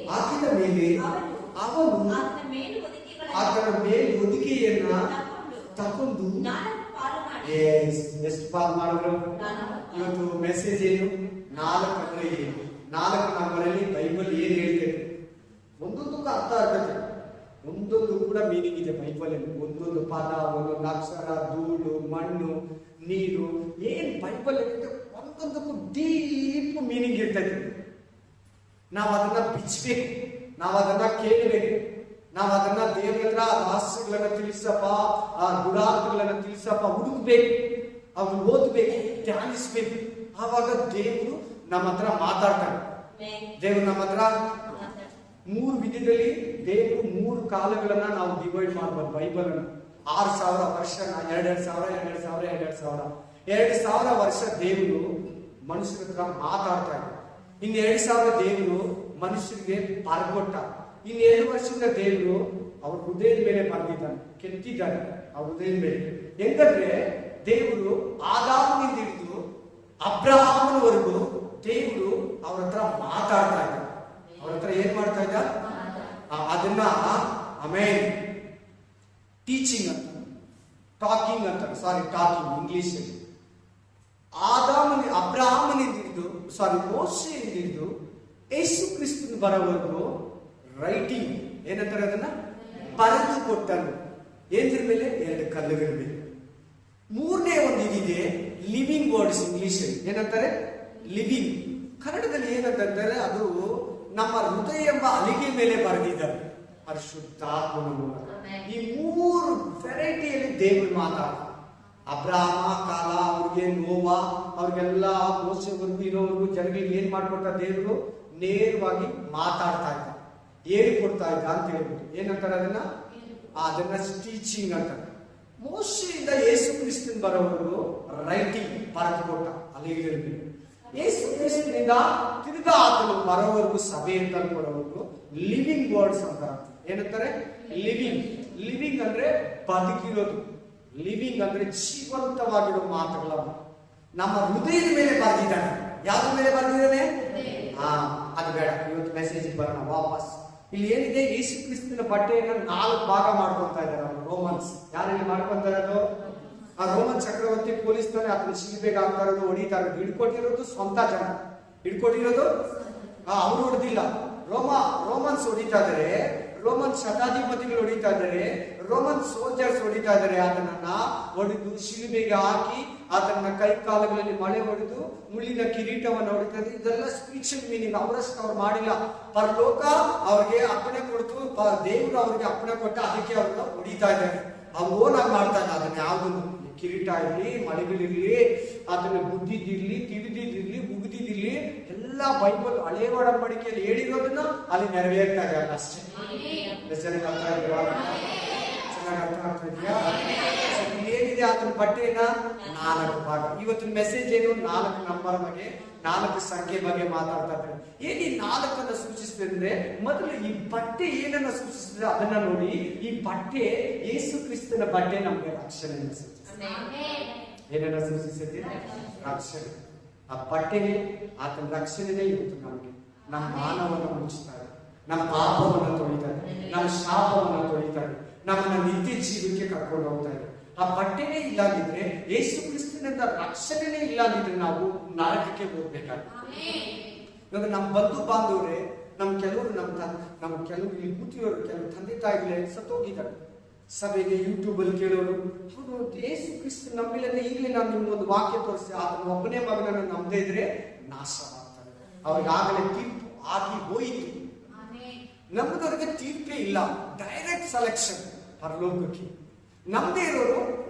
ಹಾಕಿದ ಮೇಲೆ ಅವನು ಆತನ ಮೇಲ್ಹೊದಿಕೆಯನ್ನ ತಕೊಂಡು ಎಷ್ಟು ಪಾಲು ಮಾಡಿದ್ರು? ಇವತ್ತು ಮೆಸೇಜ್ ಏನು? 4 ಅಂದ್ರೆ ಏನು? 4 ನಂಬರಲ್ಲಿ ಬೈಬಲ್ ಏನ್ ಹೇಳ್ತೇವೆ? ಒಂದೊಂದಕ್ಕೂ ಅರ್ಥ ಆಗ್ತದೆ, ಒಂದೊಂದು ಕೂಡ ಮೀನಿಂಗ್ ಇದೆ ಬೈಬಲ್ ಅಲ್ಲಿ. ಒಂದೊಂದು ಪದ, ಒಂದೊಂದು ಅಕ್ಷರ, ಧೂಳು, ಮಣ್ಣು, ನೀರು, ಏನ್ ಬೈಬಲ್ ಒಂದೊಂದಕ್ಕೂ ಡೀಪ್ ಮೀನಿಂಗ್ ಇರ್ತದೆ. ನಾವು ಅದನ್ನ ಬಿಚ್ಚಬೇಕು, ನಾವು ಅದನ್ನ ಕೇಳಬೇಕು, ನಾವು ಅದನ್ನ ದೇವರ ಹತ್ರ ರಹಸ್ಯಗಳನ್ನ ತಿಳಿಸಪ್ಪ, ಆ ಗುಡಾರ್ಥಗಳನ್ನ ತಿಳಿಸಪ್ಪ ಹುಡುಕ್ಬೇಕು, ಅವ್ರು ಓದ್ಬೇಕು, ಧ್ಯಾನಿಸ್ಬೇಕು. ಆವಾಗ ದೇವರು ನಮ್ಮ ಹತ್ರ ಮಾತಾಡ್ತಾರೆ. ದೇವರು ನಮ್ಮ ಹತ್ರ 3 ವಿಧದಲ್ಲಿ ದೇವರು 3 ಕಾಲಗಳನ್ನ ನಾವು ಡಿವೈಡ್ ಮಾಡಬಹುದು ಬೈಬಲ್ ಅನ್ನು. 6000 ವರ್ಷ, 2000 ವರ್ಷ ದೇವರು ಮನುಷ್ಯರ ಹತ್ರ ಮಾತಾಡ್ತಾ ಇದ್ದಾರೆ. ಇನ್ನು 2000 ದೇವರು ಮನುಷ್ಯರಿಗೆ ಬರ್ಕೊಟ್ಟ. ಇನ್ನು 2 ವರ್ಷದ ದೇವರು ಅವ್ರ ಹೃದಯದ ಮೇಲೆ ಬರ್ದಿದ್ದಾನೆ, ಕೆತ್ತಿದ್ದಾನೆ ಅವ್ರ ಹೃದಯದ ಮೇಲೆ. ಹೆಂಗಂದ್ರೆ ದೇವರು ಆದಾಮನಿಂದ ಹಿಡಿದು ಅಬ್ರಹಾಮನವರೆಗೂ ಮಾತಾಡ್ತಾ ಇದ್ದ. ಅವ್ರ ಹತ್ರ ಏನ್ ಮಾಡ್ತಾ ಇದ್ದ? ಅದನ್ನ ಆಮೇಲೆ ಟೀಚಿಂಗ್ ಅಂತ, ಟಾಕಿಂಗ್ ಅಂತ, ಟಾಕಿಂಗ್ ಇಂಗ್ಲಿಷ್. ಅಬ್ರಾಹ್ಮನಿಂದ ಹಿಡಿದು ಮೋಶೆಯಿಂದ ಹಿಡಿದು ಯೇಸು ಕ್ರಿಸ್ತನ ಬರೋವರೆಗೂ ರೈಟಿಂಗ್ ಏನಂತಾರೆ, ಅದನ್ನ ಬರೆದು ಕೊಟ್ಟನು. ಏನ್ರ ಮೇಲೆ? 2 ಕಲ್ಲುಗಳ ಮೇಲೆ. ಮೂರನೇ ಒಂದು ಇದಿದೆ, ಲಿವಿಂಗ್ ವರ್ಡ್ಸ್. ಇಂಗ್ಲಿಷ್ ಏನಂತಾರೆ? ಲಿವಿಂಗ್. ಕನ್ನಡದಲ್ಲಿ ಏನಂತಾರೆ? ಅದು ನಮ್ಮ ಹೃದಯ ಎಂಬ ಅಲಿಗೆ ಮೇಲೆ ಬರೆದಿದ್ದಾರೆ, ಪರಿಶುದ್ಧಾತ್ಮನ ಮೂಲಕ. ಈ 3 ವೆರೈಟಿಯಲ್ಲಿ ದೇವರು ಮಾತಾಡ್ತಾರೆ. ಅಬ್ರಾಹ್ಮ ಕಾಲ ಅವ್ರಿಗೆ, ನೋವಾ ಅವ್ರಿಗೆಲ್ಲ, ಮೋಸೆವರೆಗೂ ಇರೋವರೆಗೂ ಜನಗಳಿಗೆ ಏನ್ ಮಾಡ್ಕೊಡ್ತಾ ದೇವರು? ನೇರವಾಗಿ ಮಾತಾಡ್ತಾ ಇದ್ದ, ಹೇಳಿಕೊಡ್ತಾ ಇದ್ದ ಅಂತ ಹೇಳ್ಬಿಟ್ಟು ಏನಂತಾರೆ ಅದನ್ನ ಟೀಚಿಂಗ್ ಅಂತಾರೆ. ಮೋಶೆಯಿಂದ ಯೇಸು ಕ್ರಿಸ್ತನ್ ಬರೋವರೆಗೂ ರೈಟಿಂಗ್, ಬರೆದು ಕೊಟ್ಟ ಅಲ್ಲಿಗೆ. ಯೇಸು ಕ್ರಿಸ್ತನಿಂದ ತಿರುಗಾ ಆತನು ಬರೋವರೆಗೂ, ಸಭೆಯಿಂದ ಬರೋವರೆಗೂ ಲಿವಿಂಗ್ ವರ್ಡ್ಸ್ ಅಂತ ಏನಂತಾರೆ? ಲಿವಿಂಗ್ ಅಂದ್ರೆ ಬದುಕಿರೋದು. ಲಿವಿಂಗ್ ಅಂದ್ರೆ ಜೀವಂತವಾಗಿರೋ ಮಾತುಗಳನ್ನ ನಮ್ಮ ಹೃದಯದ ಮೇಲೆ ಬರೆದಿದ್ದಾನೆ. ಯಾವ್ದ ಮೇಲೆ ಬರೆದಿದ್ದಾನೆ? ಅದು ಬೇಡ, ಇವತ್ತು ಮೆಸೇಜ್ ಬರೋಣ ವಾಪಸ್. ಇಲ್ಲಿ ಏನಿದೆ? ಯೇಸು ಕ್ರಿಸ್ತನ ಬಟ್ಟೆಯನ್ನು 4 ಭಾಗ ಮಾಡ್ಕೊತಾ ಇದ್ದಾರೆ ಅವರು, ರೋಮನ್ಸ್. ಯಾರಲ್ಲಿ ಮಾಡ್ಕೊಂತ ಇರೋದು? ಆ ರೋಮನ್ ಚಕ್ರವರ್ತಿ ಪೊಲೀಸ್ನವರೇ ಆತನ ಶಿಲ್ಬೆಗೆ ಹಾಕ್ತಾ ಇರೋದು, ಹೊಡಿತಾ ಇರೋದು. ಹಿಡ್ಕೊಟ್ಟಿರೋದು ಸ್ವಂತ ಜನ, ಹಿಡ್ಕೊಟ್ಟಿರೋದು ಅವ್ರು ಹೊಡೆದಿಲ್ಲ. ರೋಮನ್ಸ್ ಹೊಡಿತಾ ಇದಾರೆ, ರೋಮನ್ ಶತಾಧಿಪತಿಗಳು ಹೊಡಿತಾ ಇದ್ದಾರೆ, ರೋಮನ್ ಸೋಲ್ಜರ್ಸ್ ಹೊಡಿತಾ ಇದ್ದಾರೆ. ಆತನನ್ನ ಹೊಡೆದು ಶಿಲುಬೆಗೆ ಹಾಕಿ ಆತನ ಕೈ ಕಾಲುಗಳಲ್ಲಿ ಮಳೆ ಹೊಡೆದು ಮುಳ್ಳಿನ ಕಿರೀಟವನ್ನು ಹೊಡಿತಾ ಇದ್ದಾರೆ. ಇದೆಲ್ಲ ಸ್ಪಿರಿಚುವಲ್ ಮೀನಿಂಗ್. ಅವರಷ್ಟು ಅವ್ರು ಮಾಡಿಲ್ಲ. ಪರಲೋಕ ಅವ್ರಿಗೆ ಅಪ್ಪಣೆ ಕೊಡ್ತು, ದೇವರು ಅವ್ರಿಗೆ ಅಪ್ಪಣೆ ಕೊಟ್ಟ, ಅದಕ್ಕೆ ಅವ್ರನ್ನ ಹೊಡಿತಾ ಇದ್ದಾರೆ. ಅವ್ರು ಓನಾಗಿ ಮಾಡ್ತಾ ಇಲ್ಲ ಅದನ್ನ. ಯಾವ್ದನ್ನು ಕಿರೀಟ ಇರ್ಲಿ, ಮಳೆಗಳಿರ್ಲಿ, ಅದನ್ನ ಬುದ್ಧಿದಿರ್ಲಿ, ತಿಳಿದಿದಿರ್ಲಿ, ಉಗಿದಿದಿರ್ಲಿ, ಎಲ್ಲ ಬೈಬಲ್ ಹಳೆ ಒಡಂಬಡಿಕೆಯಲ್ಲಿ ಹೇಳಿರೋದನ್ನ ಅಲ್ಲಿ ನೆರವೇರ್ತಾ ಇದೆ ಅಷ್ಟೇ. ಚೆನ್ನಾಗಿ ಅರ್ಥ ಆಗ್ತಿದ್ಯಾ? ಏನಿದೆ ಆತನ ಬಟ್ಟೆನ 4 ಭಾಗ. ಇವತ್ತಿನ ಮೆಸೇಜ್ ಏನು? 4 ನಂಬರ್ ಬಗ್ಗೆ, 4 ಸಂಖ್ಯೆ ಬಗ್ಗೆ ಮಾತಾಡ್ತಾ ಇದ್ದಾರೆ. ಏನ್ ಈ 4 ಸೂಚಿಸ್ತದೆ ಅಂದ್ರೆ, ಮೊದಲು ಈ ಬಟ್ಟೆ ಏನನ್ನ ಸೂಚಿಸ್ತದೆ ಅದನ್ನ ನೋಡಿ. ಈ ಬಟ್ಟೆ, ಯೇಸು ಕ್ರಿಸ್ತನ ಬಟ್ಟೆ ನಮ್ಗೆ ರಕ್ಷಣೆಯನ್ನು ಸೂಚಿಸ್ತದೆ. ಏನನ್ನ ಸೂಚಿಸುತ್ತೆ? ರಕ್ಷಣೆ. ಆ ಬಟ್ಟೆಗೆ ಆತನ ರಕ್ಷಣೆನೇ ಇವತ್ತು ನಮ್ಗೆ ನಮ್ಮ ಮಾನವನ್ನ ಮುಚ್ಚಿದ್ದಾರೆ, ನಮ್ಮ ಪಾಪವನ್ನು ತೊಳಿತಾರೆ, ನಮ್ಮ ಶಾಪವನ್ನು ತೊಳಿತಾರೆ, ನಮ್ಮನ್ನ ನಿತ್ಯ ಜೀವಕ್ಕೆ ಕರ್ಕೊಂಡು ಹೋಗ್ತಾ ಇದೆ. ಆ ಬಟ್ಟೆನೇ ಇಲ್ಲಾಗಿದ್ರೆ, ಯೇಸು ಕ್ರಿಸ್ತನಿಂದ ರಕ್ಷಣೆನೇ ಇಲ್ಲಾಗಿದ್ರೆ ನಾವು ನರಕಕ್ಕೆ ಹೋಗ್ಬೇಕಾಗುತ್ತೆ. ಇವಾಗ ನಮ್ಮ ಬಂಧು ಬಾಂಧವರೇ, ಕೆಲವರು ಇಲ್ಲಿ ಕೂತಿರೋರು, ಕೆಲವು ತಂದೆ ತಾಯಿಗಳೇ ಸತ್ತೋಗಿದ್ದಾರೆ. ಸಭೆಗೆ ಯೂಟ್ಯೂಬ್ ಅಲ್ಲಿ ಕೇಳೋರು, ಅವರು ಯೇಸು ಕ್ರಿಸ್ತ ನಂಬಿಲ್ಲದೆ ಈಗಲೇ ನಾನು ನಿಮ್ಗೊಂದು ವಾಕ್ಯ ತೋರಿಸಿ ಆತನ ಒಬ್ಬನೇ ಮಗನನ್ನು ನಂಬದೇ ಇದ್ರೆ ನಾಶವಾಗ್ತಾರೆ. ಅವ್ರಿಗಾಗಲೇ ತೀರ್ಪು ಆಗಿ ಹೋಯಿತು. ನಮ್ಮದವ್ರಿಗೆ ತೀರ್ಪೇ ಇಲ್ಲ, ಡೈರೆಕ್ಟ್ ಸೆಲೆಕ್ಷನ್ ಪರಲೋಕಕ್ಕೆ. ನಮ್ಮದೇ ಇರೋರು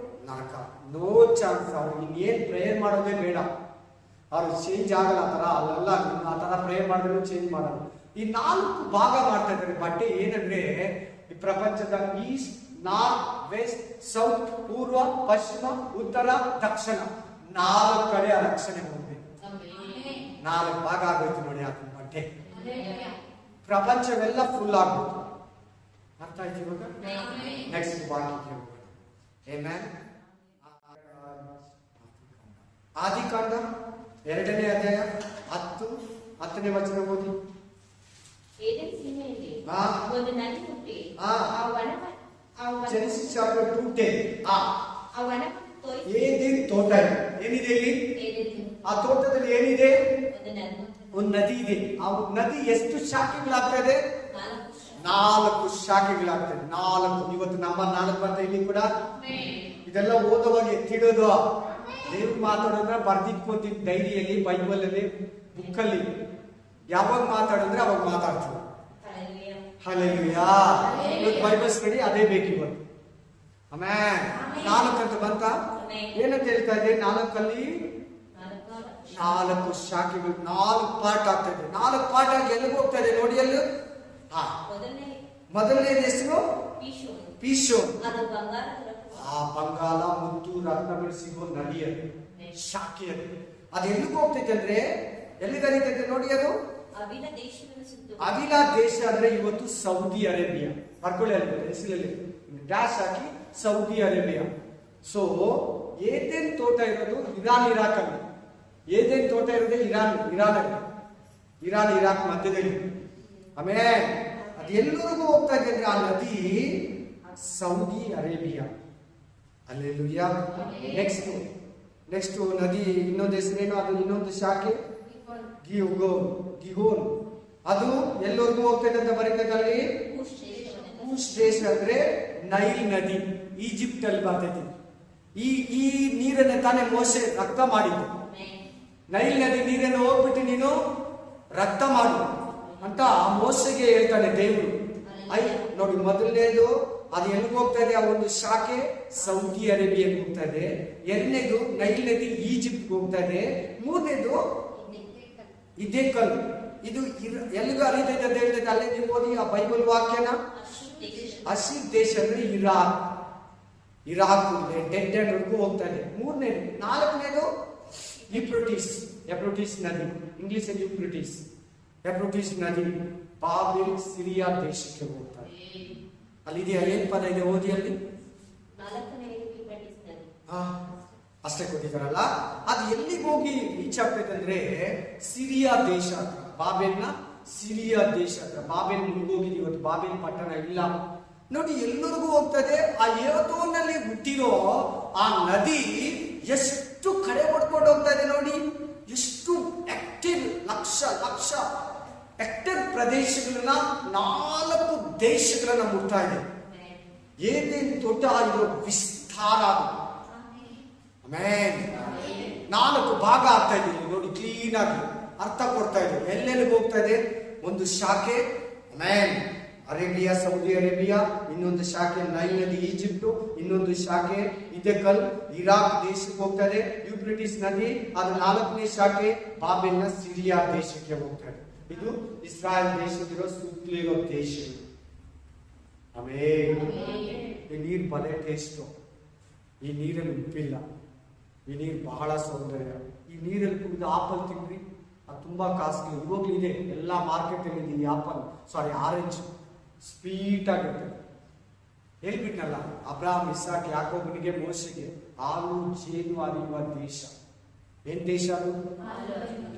ನರಕ, ನೋ ಚಾನ್ಸ್. ಅವ್ರಿಗೆ ಇನ್ನೇನ್ ಪ್ರೇಯರ್ ಮಾಡೋದೇ ಬೇಡ, ಅವ್ರು ಚೇಂಜ್ ಆಗಲ್ಲ. ಆ ತರ ಅಲ್ಲೆಲ್ಲ ಆ ತರ ಪ್ರೇಯರ್ ಮಾಡಿದ್ರು ಚೇಂಜ್ ಮಾಡಲ್ಲ. ಈ 4 ಭಾಗ ಮಾಡ್ತಾ ಇದ್ದಾರೆ ಬಟ್ಟೆ. ಏನಂದ್ರೆ ಈ ಪ್ರಪಂಚದ ಈಸ್ಟ್, ನಾರ್ತ್, ವೆಸ್ಟ್, ಸೌತ್, ಪೂರ್ವ, ಪಶ್ಚಿಮ, ಉತ್ತರ, ದಕ್ಷಿಣ 4 ಕಡೆ ಆ ರಕ್ಷಣೆ ಹೋಗ್ಬೇಕು. 4 ಭಾಗ ಆಗೋಯ್ತು ನೋಡಿ ಆತನ ಬಟ್ಟೆ. ಪ್ರಪಂಚವೆಲ್ಲ ಫುಲ್ ಆಗ್ಬೋದು. ಅರ್ಥ ಆಯ್ತು ಇವಾಗ? ನೆಕ್ಸ್ಟ್ ವಾಕ್ಯಕ್ಕೆ ಹೋಗೋಣ. ಆಮೆನ್. ಆದಿಕಾಂಡ 2ನೇ ಅಧ್ಯಾಯ 10ನೇ ವಚನ ಓದಿ. Genesis chapter 2:10. ಏದೇನ್ ತೋಟ ಏನಿದೆ ಇಲ್ಲಿ? ಆ ತೋಟದಲ್ಲಿ ಏನಿದೆ? ಒಂದು ನದಿ ಇದೆ. ಆ ನದಿ ಎಷ್ಟು ಶಾಖೆಗಳಾಗ್ತಾ ಇದೆ? 4 ಶಾಖೆಗಳಾಗ್ತದೆ. 4. ಇವತ್ತು ನಂಬರ್ 4 ಬರ್ತಾ ಇಲ್ಲಿ ಕೂಡ. ಇದೆಲ್ಲ ಓದುವಾಗ ಎತ್ತಿಡೋದು, ದೇವ್ರು ಮಾತಾಡೋದ್ರ ಬರ್ದಿಟ್ಕೊಂತೀವಿ ಡೈರಿಯಲ್ಲಿ, ಬೈಬಲ್ ಅಲ್ಲಿ, ಬುಕ್ ಅಲ್ಲಿ. ಯಾವಾಗ ಮಾತಾಡಿದ್ರೆ ಅವಾಗ ಮಾತಾಡ್ತೀವಿ. ಹಲ್ಲೆಲೂಯಾ. ಇವತ್ತು ಬೈಬಲ್ ಸ್ಟಡಿ ಅದೇ ಬೇಕಿವತ್ತು. ಆಮೆನ್. 4 ಅಂತ ಬಂತ? ಏನಂತ ಹೇಳ್ತಾ ಇದೆ? 4ಅಲ್ಲಿ 4 ಶಾಖೆಗಳು, 4 ಪಾರ್ಟ್ ಆಗ್ತಾ ಇದೆ. 4 ಪಾರ್ಟ್ ಆಗಿ ಎಲ್ಲಿಗೆ ಹೋಗ್ತಾ ಇದೆ ನೋಡಿ ಅಲ್ಲಿ. ಮೊದಲನೇ ಹೆಸರು ಪೀಶೋನ್. ಆ ಬಂಗಾಳ, ಮುತ್ತು, ರತ್ನಗಳು ಸಿಗೋ ನದಿಯಲ್ಲಿ ಶಾಖೆಯಲ್ಲಿ ಅದು ಎಲ್ಲಿಗೆ ಹೋಗ್ತೈತೆ ಅಂದ್ರೆ, ಎಲ್ಲಿಗೆ ಹರಿತೈತೆ ನೋಡಿ ಅದು? ಅವಿಲಾ ದೇಶ ಅಂದ್ರೆ ಇವತ್ತು ಸೌದಿ ಅರೇಬಿಯಾ. ಬರ್ಕೊಳ್ಳಿ ಅಲ್ಲಿ ಹೆಸರಲ್ಲಿ ಡ್ಯಾಶ್ ಹಾಕಿ, ಸೌದಿ ಅರೇಬಿಯಾ. ಸೊ ಏದೇನ್ ತೋಟ ಇರೋದು ಇರಾನ್, ಇರಾಕ್ ಅಲ್ಲಿ. ಏದೇನ್ ತೋಟ ಇರೋದೇ ಇರಾನ್ ಅಲ್ಲಿ. ಇರಾನ್ ಇರಾಕ್ ಮಧ್ಯದಲ್ಲಿ. ಆಮೇಲೆ ಅದು ಎಲ್ಲರಿಗೂ ಹೋಗ್ತಾ ಇದೆ ಅಂದ್ರೆ ಆ ನದಿ ಸೌದಿ ಅರೇಬಿಯಾ. ಅಲ್ಲೆಲ್ಲೂಯಾ. ನೆಕ್ಸ್ಟ್ ನದಿ ಇನ್ನೊಂದು ಹೆಸರೇನು, ಅದು ಇನ್ನೊಂದು ಶಾಖೆ ಗಿಹೋನ್. ಅದು ಎಲ್ಲರಿಗೂ ಹೋಗ್ತದೆ ಅಂತ ಬರೀತದೆ ಅಲ್ಲಿ. ಕೂಶ್ ದೇಶ ಅಂದ್ರೆ ನೈಲ್ ನದಿ, ಈಜಿಪ್ಟ್ ಅಲ್ಲಿ ಬರ್ತೈತಿ. ಈ ನೀರನ್ನ ತಾನೇ ಮೋಸೆ ರಕ್ತ ಮಾಡಿದ್ದು. ನೈಲ್ ನದಿ ನೀರನ್ನು ಹೋಗ್ಬಿಟ್ಟು ನೀನು ರಕ್ತ ಮಾಡು ಅಂತ ಆ ಮೋಸೆಗೆ ಹೇಳ್ತಾನೆ ದೇವರು. ನೋಡಿ, ಮೊದಲನೇದು ಅದು ಎಲ್ಲಿಗೆ ಹೋಗ್ತಾ ಇದೆ, ಆ ಒಂದು ಶಾಖೆ ಸೌದಿ ಅರೇಬಿಯಾಗೆ ಹೋಗ್ತಾ ಇದೆ. ಎರಡನೇದು ನೈಲ್ ನದಿ ಈಜಿಪ್ಟ್ ಹೋಗ್ತಾ ಇದೆ. ಮೂರನೇದು ಇದೇ ಕಲ್ಲು. ಇದು ಎಲ್ಲಿಗೂ ಹರಿತೈತೆ ಅಂತ ಹೇಳ್ತೈತೆ. ಅಲ್ಲೇ ನೀವು ಓದಿ ಆ ಬೈಬಲ್ ವಾಕ್ಯನ. ಅಶೀರ್ ದೇಶ ಅಂದ್ರೆ ಇರಾಕ್ ಡೆಡ್ ವರ್ಗೂ ಹೋಗ್ತಾ ಇದೆ. ಮೂರನೇದು. ನಾಲ್ಕನೇದು ಎಫ್ರೋಟಿಸ್ ನದಿ, ಇಂಗ್ಲಿಷ್ ಅಲ್ಲಿ ಎಫ್ರೋಟಿಸ್ ನದಿ ಬಾಬಿಲ್ ಸಿರಿಯಾ ದೇಶಕ್ಕೆ ಹೋಗ್ತಾರೆ. ಅಲ್ಲಿದೆಯಾ ಏನ್ ಪದ ಇದೆ ಓದಿ ಅಲ್ಲಿ. ಅಷ್ಟೇ ಕೊಟ್ಟಿದ್ದಾರಲ್ಲ. ಅದು ಎಲ್ಲಿಗೆ ಹೋಗಿ ರೀಚ್ ಆಗ್ತೈತೆ ಅಂದ್ರೆ ಸಿರಿಯಾ ದೇಶ ಹತ್ರ, ಬಾಬೆಲ್ನ ಸಿರಿಯಾ ದೇಶ ಹತ್ರ. ಬಾಬೆಲ್ ಮುಳುಗೋಗಿದೆ ಇವತ್ತು, ಬಾಬೆಲ್ ಪಟ್ಟಣ ಇಲ್ಲ. ನೋಡಿ, ಎಲ್ಲರಿಗೂ ಹೋಗ್ತದೆ. ಆ ಏವತೋನಲ್ಲಿ ಹುಟ್ಟಿರೋ ಆ ನದಿ ಎಷ್ಟು ಕಡೆ ಹೊಡ್ಕೊಂಡು ಹೋಗ್ತಾ ಇದೆ ನೋಡಿ. ಎಷ್ಟು ಲಕ್ಷ ಹೆಕ್ಟೇರ್ ಪ್ರದೇಶಗಳನ್ನ 4 ದೇಶಗಳನ್ನ ಮುಟ್ತಾ ಇದೆ. ಏನೇನು ದೊಡ್ಡ ಇರೋ ವಿಸ್ತಾರ. ಆಮೇಲೆ 4 ಭಾಗ ಆಗ್ತಾ ಇದೆ ನೋಡಿ, ಕ್ಲೀನ್ ಆಗಿ ಅರ್ಥ ಕೊಡ್ತಾ ಇದೆ. ಎಲ್ಲೆಲ್ಲಿಗೆ ಹೋಗ್ತಾ ಇದೆ. ಒಂದು ಶಾಖೆ ಆಮೇಲೆ ಅರೇಬಿಯಾ ಸೌದಿ ಅರೇಬಿಯಾ, ಇನ್ನೊಂದು ಶಾಖೆ ನೈಲ್ ನದಿ ಈಜಿಪ್ಟು, ಇನ್ನೊಂದು ಶಾಖೆ ಇದೆಕಲ್ ಇರಾಕ್ ದೇಶಕ್ಕೆ ಹೋಗ್ತದೆ. ಯೂಫ್ರೆಟಿಸ್ ನದಿ ಅದು 4ನೇ ಶಾಖೆ ಬಾಬೆಲ್ನ ಸಿರಿಯಾ ದೇಶಕ್ಕೆ ಹೋಗ್ತದೆ. ಇದು ಇಸ್ರಾಯೇಲ್ ದೇಶದಿರೋ ಸುತ್ತಲಿರೋ ದೇಶ. ಆಮೇಲೆ ಈ ನೀರು ಬಲೆ ಟೇಸ್ಟು. ಈ ನೀರಲ್ಲಿ ಉಪ್ಪಿಲ್ಲ. ಈ ನೀರು ಬಹಳ ಸೌಂದರ್ಯ. ಈ ನೀರಲ್ಲಿ ಕುಡಿದು ಆಪಲ್ ತಿನ್ರಿ, ಅದು ತುಂಬಾ ಕಾಸ್ಟ್ಲಿ. ಇವಾಗಲೂ ಇದೆ, ಎಲ್ಲ ಮಾರ್ಕೆಟ್ ಅಲ್ಲಿ ಇದೆ. ಆರೆಂಜ್ ಸ್ವೀಟ್ ಆಗಿರ್ತದೆ. ಹೇಳ್ಬಿಟ್ನಲ್ಲ, ಅಬ್ರಾಹಂ ಇಸಾಕ್ ಯಾಕೋಬನಿಗೆ ಮೋಶೆಗೆ ಹಾಲು ಜೇನು ಹರಿಯುವ ದೇಶ. ಏನ್ ದೇಶ ಅದು?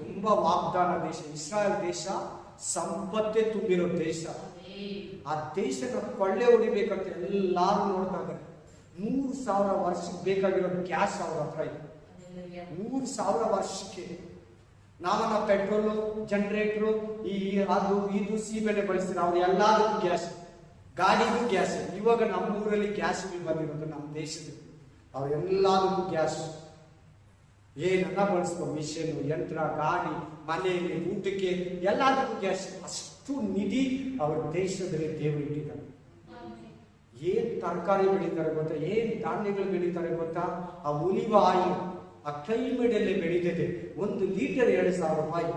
ತುಂಬಾ ವಾಗ್ದಾನ ದೇಶ. ಇಸ್ರಾಯೇಲ್ ದೇಶ ಸಂಪತ್ತೇ ತುಂಬಿರೋ ದೇಶ. ಆ ದೇಶದ ಕೊಳ್ಳೆ ಹೊಡಿಬೇಕಂತ ಎಲ್ಲಾರು ನೋಡ್ತಾ ಇದ್ದಾರೆ. 3,000 ವರ್ಷಕ್ಕೆ ಬೇಕಾಗಿರೋ ಗ್ಯಾಸ್ ಅವ್ರ ಹತ್ರ ಇದೆ. 3,000 ವರ್ಷಕ್ಕೆ ನಾವನ್ನ ಪೆಟ್ರೋಲು, ಜನರೇಟ್ರು, ಅದು ಇದು ಸೀಮೆನೆ ಬಳಸ್ತೀರ. ಅವ್ರು ಎಲ್ಲದಕ್ಕೂ ಗ್ಯಾಸ್, ಗಾಡಿಗೂ ಗ್ಯಾಸ್. ಇವಾಗ ನಮ್ಮೂರಲ್ಲಿ ಗ್ಯಾಸ್ ಬಂದಿರೋದು ನಮ್ಮ ದೇಶದಲ್ಲಿ. ಅವ್ರು ಎಲ್ಲದಕ್ಕೂ ಗ್ಯಾಸ್. ಏನನ್ನ ಬಳಸ್ಕೊ, ಮಿಷನ್, ಯಂತ್ರ, ಗಾಡಿ, ಮನೆಯಲ್ಲಿ ಊಟಕ್ಕೆ ಎಲ್ಲದಕ್ಕೂ ಗ್ಯಾಸ್. ಅಷ್ಟು ನಿಧಿ ಅವ್ರ ದೇಶದಲ್ಲಿ ದೇವರು ಇಟ್ಟಿದ್ದಾರೆ. ಏನ್ ತರಕಾರಿ ಬೆಳೀತಾರೆ ಗೊತ್ತಾ, ಏನ್ ಧಾನ್ಯಗಳು ಬೆಳೀತಾರೆ ಗೊತ್ತಾ. ಆ ಒಲಿವ್ ಆಯಿಲ್ ಆ ಕ್ಲೈಮೇಟ್ ಅಲ್ಲಿ ಬೆಳೀತದೆ. 1 ಲೀಟರ್ 2,000 ರೂಪಾಯಿ.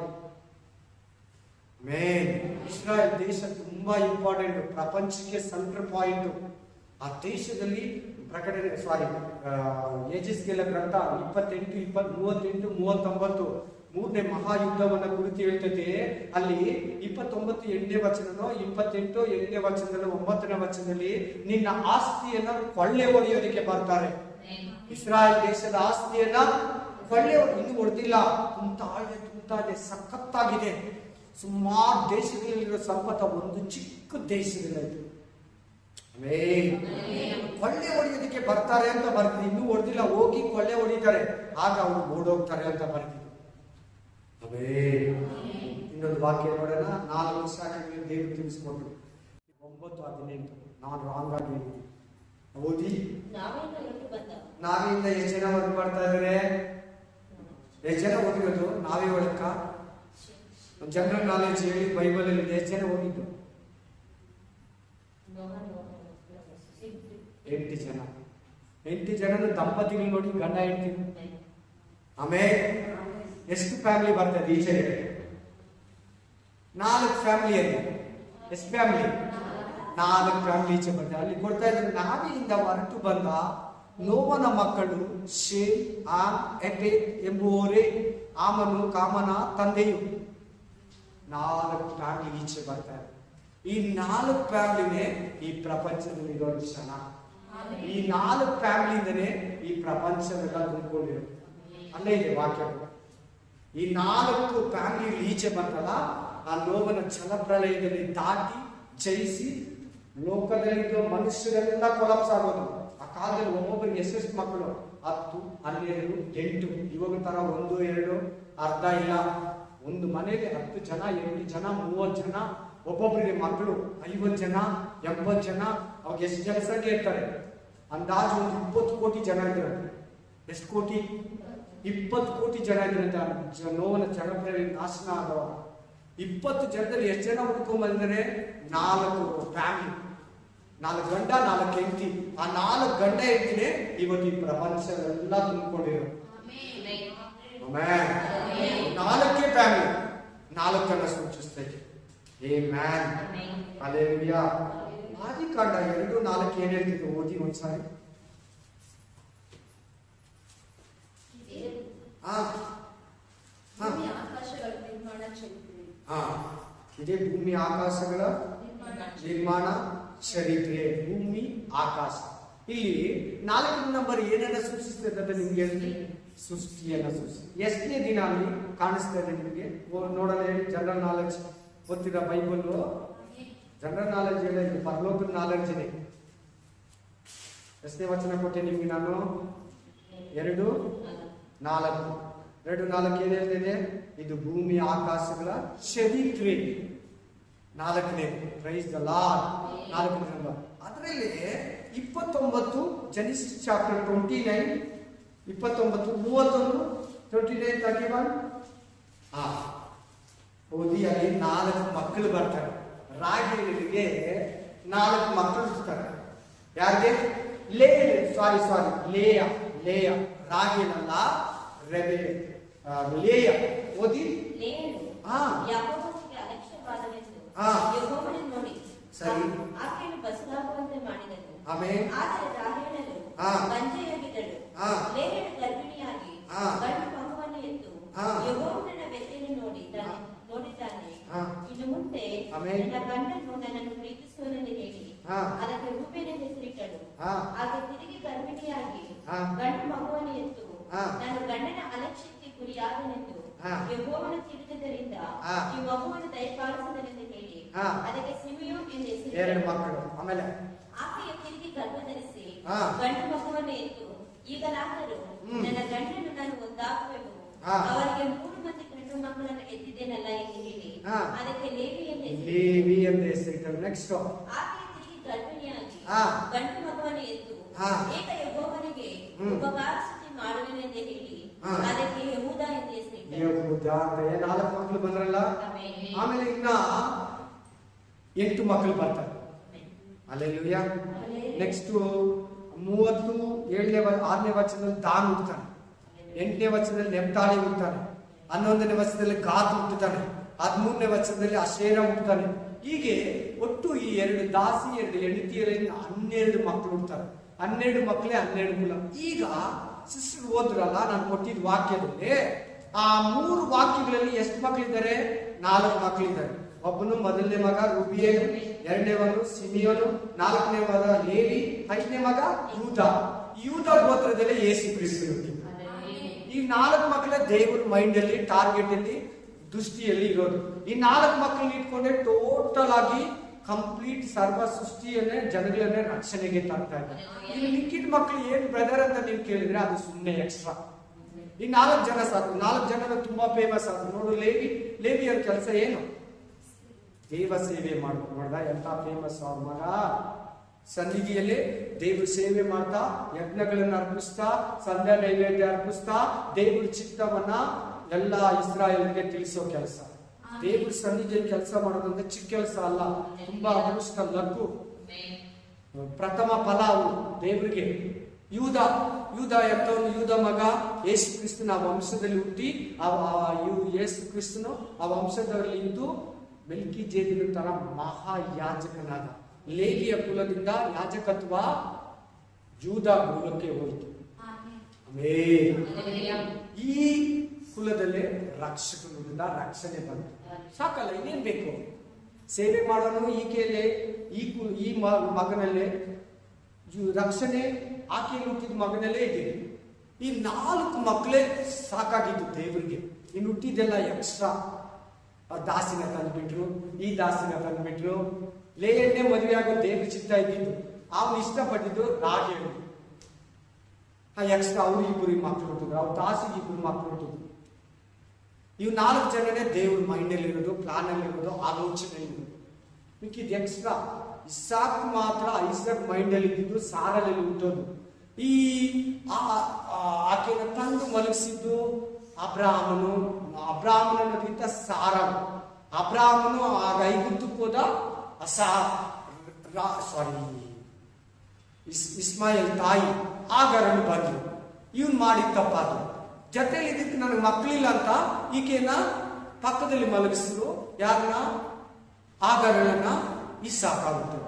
ಇಸ್ರಾಯೇಲ್ ದೇಶ ತುಂಬಾ ಇಂಪಾರ್ಟೆಂಟ್, ಪ್ರಪಂಚಕ್ಕೆ ಸೆಂಟರ್ ಪಾಯಿಂಟ್. ಆ ದೇಶದಲ್ಲಿ ಏಜಸ್ಗೆಲ್ಲ ಗ್ರಂಥ 28, 38, 39 ಮೂರನೇ ಮಹಾಯುದ್ಧವನ್ನ ಕುರಿತು ಹೇಳ್ತದೆ. ಅಲ್ಲಿ 29 8ನೇ ವಚನನೋ 28 8ನೇ ವಚನದಲ್ಲಿ 9ನೇ ವಚನದಲ್ಲಿ ನಿನ್ನ ಆಸ್ತಿಯನ್ನ ಕೊಳ್ಳೆ ಹೊಡೆಯೋದಕ್ಕೆ ಬರ್ತಾರೆ. ಇಸ್ರಾಯೇಲ್ ದೇಶದ ಆಸ್ತಿಯನ್ನ ಕೊಳ್ಳೆ ಇನ್ನು ಹೊಡೆದಿಲ್ಲ, ತುಂಬ್ತಾ ಇದೆ, ಸಖತ್ತಾಗಿದೆ. ಸುಮಾರು ದೇಶಗಳಲ್ಲಿರೋ ಸಂಪತ್ತ ಒಂದು ಚಿಕ್ಕ ದೇಶದಲ್ಲಿ ಕೊಳ್ಳೆ ಹೊಡೆಯೋದಕ್ಕೆ ಬರ್ತಾರೆ ಅಂತ ಬರ್ತೀವಿ. ಇನ್ನೂ ಹೊಡೆದಿಲ್ಲ, ಹೋಗಿ ಕೊಳ್ಳೆ ಹೊಡಿತಾರೆ, ಆಗ ಅವರು ಓಡೋಗ್ತಾರೆ ಅಂತ ಬರ್ತೀವಿ. ಇನ್ನೊಂದು ವಾಕ್ಯ ನೋಡೋಣ. 4 ಶಾಖೆಗಳಿಗೆ ದೇವರು ತಿಳಿಸ್ಕೊಟ್ರು. 9:18 ನಾನು ರಾಂಗ್ ಆಗಿ ಹೇಳಿದ್ದೀನಿ. ಓದಿ. ನಾವಿಂದ ಎಷ್ಟು ಜನ ವರ್ಕ್ ಮಾಡ್ತಾ ಇದ್ದಾರೆ? ಎಷ್ಟು ಜನ ಓದಿರೋದು? ನಾವೇ ಒಳಕ್ಕ ಜನರಲ್ ನಾಲೆಜ್ ಹೇಳಿ ಬೈಬಲ್ ಅಲ್ಲಿ ಎಷ್ಟು ಜನ ಓದಿದ್ದು? 8 ಜನ. 8 ಜನನು ದಂಪತಿಗಳು ನೋಡಿ, ಗಂಡ ಹೆಂಡತಿ. ಆಮೇಲೆ ಎಷ್ಟು ಫ್ಯಾಮಿಲಿ ಬರ್ತದೆ ಈಚೆ? 4 ಫ್ಯಾಮಿಲಿಯಲ್ಲಿ ಎಷ್ಟು ಫ್ಯಾಮಿಲಿ? 4 ಫ್ಯಾಮಿಲಿ ಈಚೆ ಬರ್ತದೆ. ಅಲ್ಲಿ ಕೊಡ್ತಾ ಇದ್ದಾರೆ, ನಾವಿಯಿಂದ ಹೊರಟು ಬಂದ ನೋವನ ಮಕ್ಕಳು ಶೇಮ್, ಆಮ್, ಎಫೆತ್ ಎಂಬುವವರೇ ಆಮನು ಕಾಮನ ತಂದೆಯು. 4 ಫ್ಯಾಮಿಲಿ ಈಚೆ ಬರ್ತಾರೆ. ಈ 4 ಫ್ಯಾಮಿಲಿನೇ ಈ ಪ್ರಪಂಚದಲ್ಲಿರೋ ಕ್ಷಣ. ಈ 4 ಫ್ಯಾಮಿಲಿಯಿಂದನೇ ಈ ಪ್ರಪಂಚವೆಲ್ಲ ತುಂಬಿಕೊಂಡಿರೋದು. ಅಲ್ಲೇ ಇದೆ ವಾಕ್ಯ. ಈ 4 ಫ್ಯಾಮಿಲಿ ಈಚೆ ಬಂದಲ್ಲ, ಆ ನೋವನ ಜಲಪ್ರಳಯದಲ್ಲಿ ದಾಟಿ ಜಯಿಸಿ ಲೋಕದಲ್ಲಿದ್ದ ಮನುಷ್ಯರೆಲ್ಲ ಕೊಲಾಪ್ಸ್ ಆಗೋದು. ಆ ಕಾಲದಲ್ಲಿ ಒಬ್ಬೊಬ್ಬರಿಗೆ ಎಷ್ಟೆಷ್ಟು ಮಕ್ಕಳು? 10, 12, 8. ಇವಾಗ ತರ 1, 2 ಅರ್ಧ ಇಲ್ಲ. ಒಂದು ಮನೆಯಲ್ಲಿ 10 ಜನ, 8 ಜನ, 30 ಜನ, ಒಬ್ಬೊಬ್ಬರಿಗೆ ಮಕ್ಕಳು 50 ಜನ, 80 ಜನ. ಅವಾಗ ಎಷ್ಟು ಜನಸಂಖ್ಯೆ ಇರ್ತಾರೆ? ಅಂದಾಜು ಒಂದು 20 ಕೋಟಿ ಜನ ಇದ್ದಾರೆ. ಎಷ್ಟು ಕೋಟಿ? 20 ಕೋಟಿ ಜನ ಇದ್ರೆ ನೋವನ ಜಲಪ್ರಳಯ ನಾಶನ ಆದವ 20 ಜನದಲ್ಲಿ ಎಷ್ಟು ಜನ ಹುಡ್ಕೊಂಡ್ ಬಂದರೆ? 4 ಫ್ಯಾಮಿಲಿ, 4 ಗಂಡ 4 ಹೆಂಡತಿ. ಆ 4 ಗಂಡ ಹೆಂಡತಿನೇ ಇವತ್ತು ಈ ಪ್ರಪಂಚವೆಲ್ಲ ತುಂಬಿಕೊಂಡಿರೋ. 4 ಫ್ಯಾಮಿಲಿ, 4 ಸೂಚಿಸ್ತೈತೆ. Amen, hallelujah. ಆದಿಕಾಂಡ 2:4 ಏನ್ ಹೇಳ್ತಿದ್ರು? ಓದಿ ಒಂದ್ಸಾರಿ. ಇದೇ ಭೂಮಿ ಆಕಾಶಗಳ ನಿರ್ಮಾಣ ಚರಿತ್ರೆ. ಭೂಮಿ ಆಕಾಶ. ಇಲ್ಲಿ 4ನೇ ನಂಬರ್ ಏನನ್ನ ಸೂಚಿಸ್ತದೆ ಅಂತ ನಿಮ್ಗೆ ಹೇಳ್ತೀನಿ. ಸೃಷ್ಟಿಯನ್ನ ಸೂಚಿಸ್ತದೆ. ಎಷ್ಟನೇ ದಿನ ಅಲ್ಲಿ ಕಾಣಿಸ್ತಾ ಇದೆ ನಿಮ್ಗೆ? ನೋಡೋಣ ಹೇಳಿ. ಜನರಲ್ ನಾಲೆಡ್ಜ್ ಗೊತ್ತಿರ ಬೈಬಲ್ ಜನರಲ್ ನಾಲೆಡ್ಜ್ ಎಲ್ಲ ಇದು ಪರಲೋಕದ ನಾಲೆಡ್ಜ್ ಇದೆ. ಎಷ್ಟನೇ ವಚನ ಕೊಟ್ಟೆ ನಿಮ್ಗೆ ನಾನು? 2:4. 2:4 ಏನ್ ಹೇಳ್ತಿದೆ? ಇದು ಭೂಮಿ ಆಕಾಶಗಳ ಚರಿತ್ರೆ. 4ನೇ. Price the lord. 4ನೇ ನಂಬರ್. ಅದರಲ್ಲಿ 29 ಜೆನೆಸಿಸ್ ಚಾಪ್ಟರ್ 29, 29, 31, 29, 31. ಓದಿ. ಅಲ್ಲಿ 4 ಮಕ್ಕಳು ಬರ್ತಾರೆ. ರಾಹೇಲಳಿಗೆ 4 ಮಕ್ಕಳು ಇರ್ತಾರೆ. ಯಾರಿಗೆ? ಲೇಯ. ರಾಹೇಲಲ್ಲ, ಲೇಯ. ಓದಿ. ಸರಿ. ಆಕೆಯನ್ನು ಬಸವಾಗುವಂತೆ ಮಾಡಿದನು. ಆಮೆನ್. ಆದರೆ ರಾಹೇಲಳು ಬಂಜೆಯಾಗಿದ್ದಳು. ಲೇಯಳು ಗರ್ಭಿಣಿಯಾಗಿ ಗಂಡು ಮಗುವನ್ನು ಹೆತ್ತು ಯೆಹೋವನ ಬೆತ್ತನ್ನು ನೋಡಿದ್ದಾನೆ. ಇನ್ನು ಮುಂದೆ ನನ್ನ ಗಂಡನು ನನ್ನನ್ನು ಪ್ರೀತಿಸುವನೆಂದು ಹೇಳಿ ಅದಕ್ಕೆ ರೂಬೇನ ಹೆಸರಿಟ್ಟಳು. ಆಕೆ ತಿರುಗಿ ಗರ್ಭಿಣಿಯಾಗಿ ಗಂಡು ಮಗುವನ್ನು ಹೆತ್ತು ನಾನು ಗಂಡನ ಅಲಕ್ಷ್ಯಕ್ಕೆ ಗುರಿಯಾದನೆಂದು ಯೆಹೋವನು ತಿಳಿದಿದ್ದರಿಂದ ಈ ಮಗುವನ್ನು ದಯಪಾಲಿಸಿದನೆಂದು ಹೇಳಿ ಅದಕ್ಕೆ ಸಿಮೆಯೋನ್ ಎಂದು ಹೆಸರಿಟ್ಟಳು. 2 ಮಕ್ಕಳು. ಆಮೇಲೆ ಆಕೆಯ ತಿರುಗಿ ಗರ್ಭಧರಿಸಿ ಗಂಡು ಮಗುವನ್ನು ಹೆತ್ತು ಈಗಲಾದರೂ ನನ್ನ ಗಂಡನ್ನು ನಾನು ಒಂದಾಗುವೆನು, ಅವರಿಗೆ 3 ಮಂದಿ ಗಂಡು ಮಕ್ಕಳನ್ನು ಎತ್ತಿದ್ದೇನಲ್ಲ ಎಂದು ಹೇಳಿ ಅದಕ್ಕೆ ಲೇವಿ ಎಂದು ಹೆಸರಿಟ್ಟಳು. ನೆಕ್ಸ್ಟ್. ಆಕೆಯ ತಿರುಗಿ ಗರ್ಭಿಣಿಯಾಗಿ ಗಂಡು ಮಗುವನ್ನು ಎತ್ತು ಏಕ ಯೆಹೋವನಿಗೆ ಉಪಕಾರಸ್ತುತಿ ಮಾಡುವೆನೆಂದು ಹೇಳಿ ಅದಕ್ಕೆ ಯೆಹೂದ ಎಂದು ಹೆಸರಿಟ್ಟಳು. 4 ಮಕ್ಕಳು ಬಂದ್ರಲ್ಲ. ಆಮೇಲೆ ಇನ್ನ 8 ಮಕ್ಕಳು ಬರ್ತಾರೆ. ಹಲ್ಲೆಲೂಯಾ. ನೆಕ್ಸ್ಟ್ 37ನೇ 6ನೇ ವಚನದಲ್ಲಿ ದಾನ್ ಹುಟ್ಟುತ್ತಾನೆ. 8ನೇ ವಚನದಲ್ಲಿ ನೆಫ್ತಾಲಿ ಹುಟ್ಟುತ್ತಾನೆ. 11ನೇ ವಚನದಲ್ಲಿ ಗಾದ್ ಹುಟ್ಟುತ್ತಾನೆ. 13ನೇ ವಚನದಲ್ಲಿ ಅಶೇರ ಹುಟ್ಟುತ್ತಾನೆ. ಹೀಗೆ ಒಟ್ಟು ಈ 2 ದಾಸಿ 2 ಹೆಂಡತಿಯರಿಂದ 12 ಮಕ್ಕಳು ಹುಟ್ಟುತ್ತಾರೆ. 12 ಮಕ್ಕಳೇ 12 ಕುಲ. ಈಗ ಸಿಸ್ಟರ್ ಓದ್ರಲ್ಲ ನಾನು ಕೊಟ್ಟಿದ್ದ ವಾಕ್ಯದಲ್ಲಿ, ಆ 3 ವಾಕ್ಯಗಳಲ್ಲಿ ಎಷ್ಟು ಮಕ್ಕಳಿದ್ದಾರೆ? 4 ಮಕ್ಕಳಿದ್ದಾರೆ. ಒಬ್ಬನು ಮೊದಲನೇ ಮಗ ರೂಬಿಯೇಲ್, 2ನೇ ಮಗ ಸಿಮಿಯೋನು, 4ನೇ ಮಗ ಲೇವಿ, 5ನೇ ಮಗ ಯೂದ ಗೋತ್ರದಲ್ಲಿ ಯೇಸು ಕ್ರಿಸ್ತ ಹುಟ್ಟಿದ. ಈ 4 ಮಕ್ಕಳೇ ದೇವರ ಮೈಂಡ್ ಅಲ್ಲಿ, ಟಾರ್ಗೆಟ್ ಅಲ್ಲಿ, ದೃಷ್ಟಿಯಲ್ಲಿ ಇರೋದು. ಈ 4 ಮಕ್ಕಳನ್ನ ಇಟ್ಕೊಂಡೆ ಟೋಟಲ್ ಆಗಿ ಕಂಪ್ಲೀಟ್ ಸರ್ವ ಸೃಷ್ಟಿಯನ್ನೇ ಜನಗಳನ್ನೇ ರಕ್ಷಣೆಗೆ ತರ್ತಾ ಇದ್ದಾರೆ. ಇಲ್ಲಿ ಮಿಕ್ಕಿದ ಮಕ್ಕಳು ಏನ್ ಬ್ರದರ್ ಅಂತ ನೀವು ಕೇಳಿದ್ರೆ ಅದು ಸುಮ್ಮನೆ ಎಕ್ಸ್ಟ್ರಾ. ಈ 4 ಜನ ಸಾಕು. 4 ಜನ ತುಂಬಾ ಫೇಮಸ್ ಆದ್ರು. ನೋಡು ಲೇವಿಯರ ಕೆಲಸ ಏನು? ದೇವ ಸೇವೆ ಮಾಡೋದು. ನೋಡ್ದ ಎಂತ ಫೇಮಸ್ ಅವ್ರ ಮಗ. ಸನ್ನಿಧಿಯಲ್ಲಿ ದೇವ್ರ ಸೇವೆ ಮಾಡ್ತಾ, ಯಜ್ಞಗಳನ್ನ ಅರ್ಪಿಸ್ತಾ, ಸಂಧ್ಯಾ ನೈವೇದ್ಯ ಅರ್ಪಿಸ್ತಾ, ದೇವ್ರ ಚಿತ್ತವನ್ನ ಎಲ್ಲ ಇಸ್ರಾಯೇಲ್ಗೆ ತಿಳಿಸೋ ಕೆಲಸ. ದೇವ್ರ ಸನ್ನಿಧಿಯಲ್ಲಿ ಕೆಲಸ ಮಾಡೋದಂದ್ರೆ ಚಿಕ್ಕ ಕೆಲಸ ಅಲ್ಲ, ತುಂಬಾ ಅದೃಷ್ಟ, ಲಘು. ಪ್ರಥಮ ಫಲ ದೇವರಿಗೆ. ಯೂದ ಎಂತವನು? ಯೂದ ಮಗ ಯೇಸು ಕ್ರಿಸ್ತನ ವಂಶದಲ್ಲಿ ಹುಟ್ಟಿ ಯೇಸು ಕ್ರಿಸ್ತನು ಆ ವಂಶದಲ್ಲಿ ಇದ್ದು ಮೆಲ್ಕಿಜೇದೆಕನ ತರ ಮಹಾಯಾಜಕನಾದ. ಲೇವಿಯ ಕುಲದಿಂದ ಯಾಜಕತ್ವ ಯೂದ ಕುಲಕ್ಕೆ ಹೋಯಿತು. ಈ ಕುಲದಲ್ಲೇ ರಕ್ಷಕನಿಂದ ರಕ್ಷಣೆ ಬಂತು. ಸಾಕಲ್ಲ, ಇನ್ನೇನ್ ಬೇಕು? ಸೇವೆ ಮಾಡೋನು ಈಕೆಯಲ್ಲೇ, ಈ ಮಗನಲ್ಲೇ ರಕ್ಷಣೆ, ಆಕೆ ಹುಟ್ಟಿದ ಮಗನಲ್ಲೇ ಇದೆ. ಈ 4 ಮಕ್ಕಳೇ ಸಾಕಾಗಿದ್ದು ದೇವರಿಗೆ. ಇನ್ನು ಹುಟ್ಟಿದೆಲ್ಲ ಎಕ್ಸ್ಟ್ರಾ. ದಾಸಿನ ತಂದ್ಬಿಟ್ರು, ಈ ದಾಸಿನ ತಂದ್ಬಿಟ್ರು. ಲೇಯನ್ನೇ ಮದುವೆ ಆಗೋ ದೇವ್ರ ಚಿತ್ತ ಇದ್ದಿದ್ದು, ಅವನು ಇಷ್ಟಪಟ್ಟಿದ್ದು ರಾಗೇಳು. ಎಕ್ಸ್ಟ್ರಾ ಅವ್ರು ಇಬ್ಬರಿಗೆ ಮಕ್ಕಳು ಹುಟ್ಟಿದ್ರು, ಅವ್ರ ದಾಸಿಗೆ ಇಬ್ಬರು ಮಕ್ಕಳು ಹುಟ್ಟಿದ್ರು. ಇವು 4 ಜನನೇ ದೇವ್ರ ಮೈಂಡಲ್ಲಿ ಇರೋದು, ಪ್ಲಾನ್ ಅಲ್ಲಿ ಇರೋದು, ಆಲೋಚನೆ ಇರೋದು. ಮಿಕ್ಕಿದ್ ಎಕ್ಸ್ಟ್ರಾ. ಇಸಾಕ್ ಮಾತ್ರ ಐಸಾಕ್ ಮೈಂಡಲ್ಲಿ ಇದ್ದಿದ್ದು, ಸಾರಲ್ಲಿ ಹುಟ್ಟೋದು. ಈ ಆಕೆನ ತಂದು ಮಲಗಿಸಿದ್ದು ಅಬ್ರಾಹ್ಮನ ಅನ್ನೋದಕ್ಕಿಂತ ಸಾರ. ಅಬ್ರಾಹ್ಮನು ಆಗ ಐಗುಪ್ತಕ್ಕೆ ಹೋದ, ಇಸ್ಮಾಯಿಲ್ ತಾಯಿ ಆಗರನ್ನು ಬಂದ್ರು. ಇವನ್ ಮಾಡಿದ ತಪ್ಪಾದ್ರು. ಜೊತೆಲಿ ಇದಕ್ಕೆ ನನಗೆ ಮಕ್ಕಳಿಲ್ಲ ಅಂತ ಈಕೆನ ಪಕ್ಕದಲ್ಲಿ ಮಲಗಿಸಿದ್ರು. ಯಾರನ್ನ? ಆಗರನ್ನ ಇಸಾಕ ಹುಟ್ಟದ,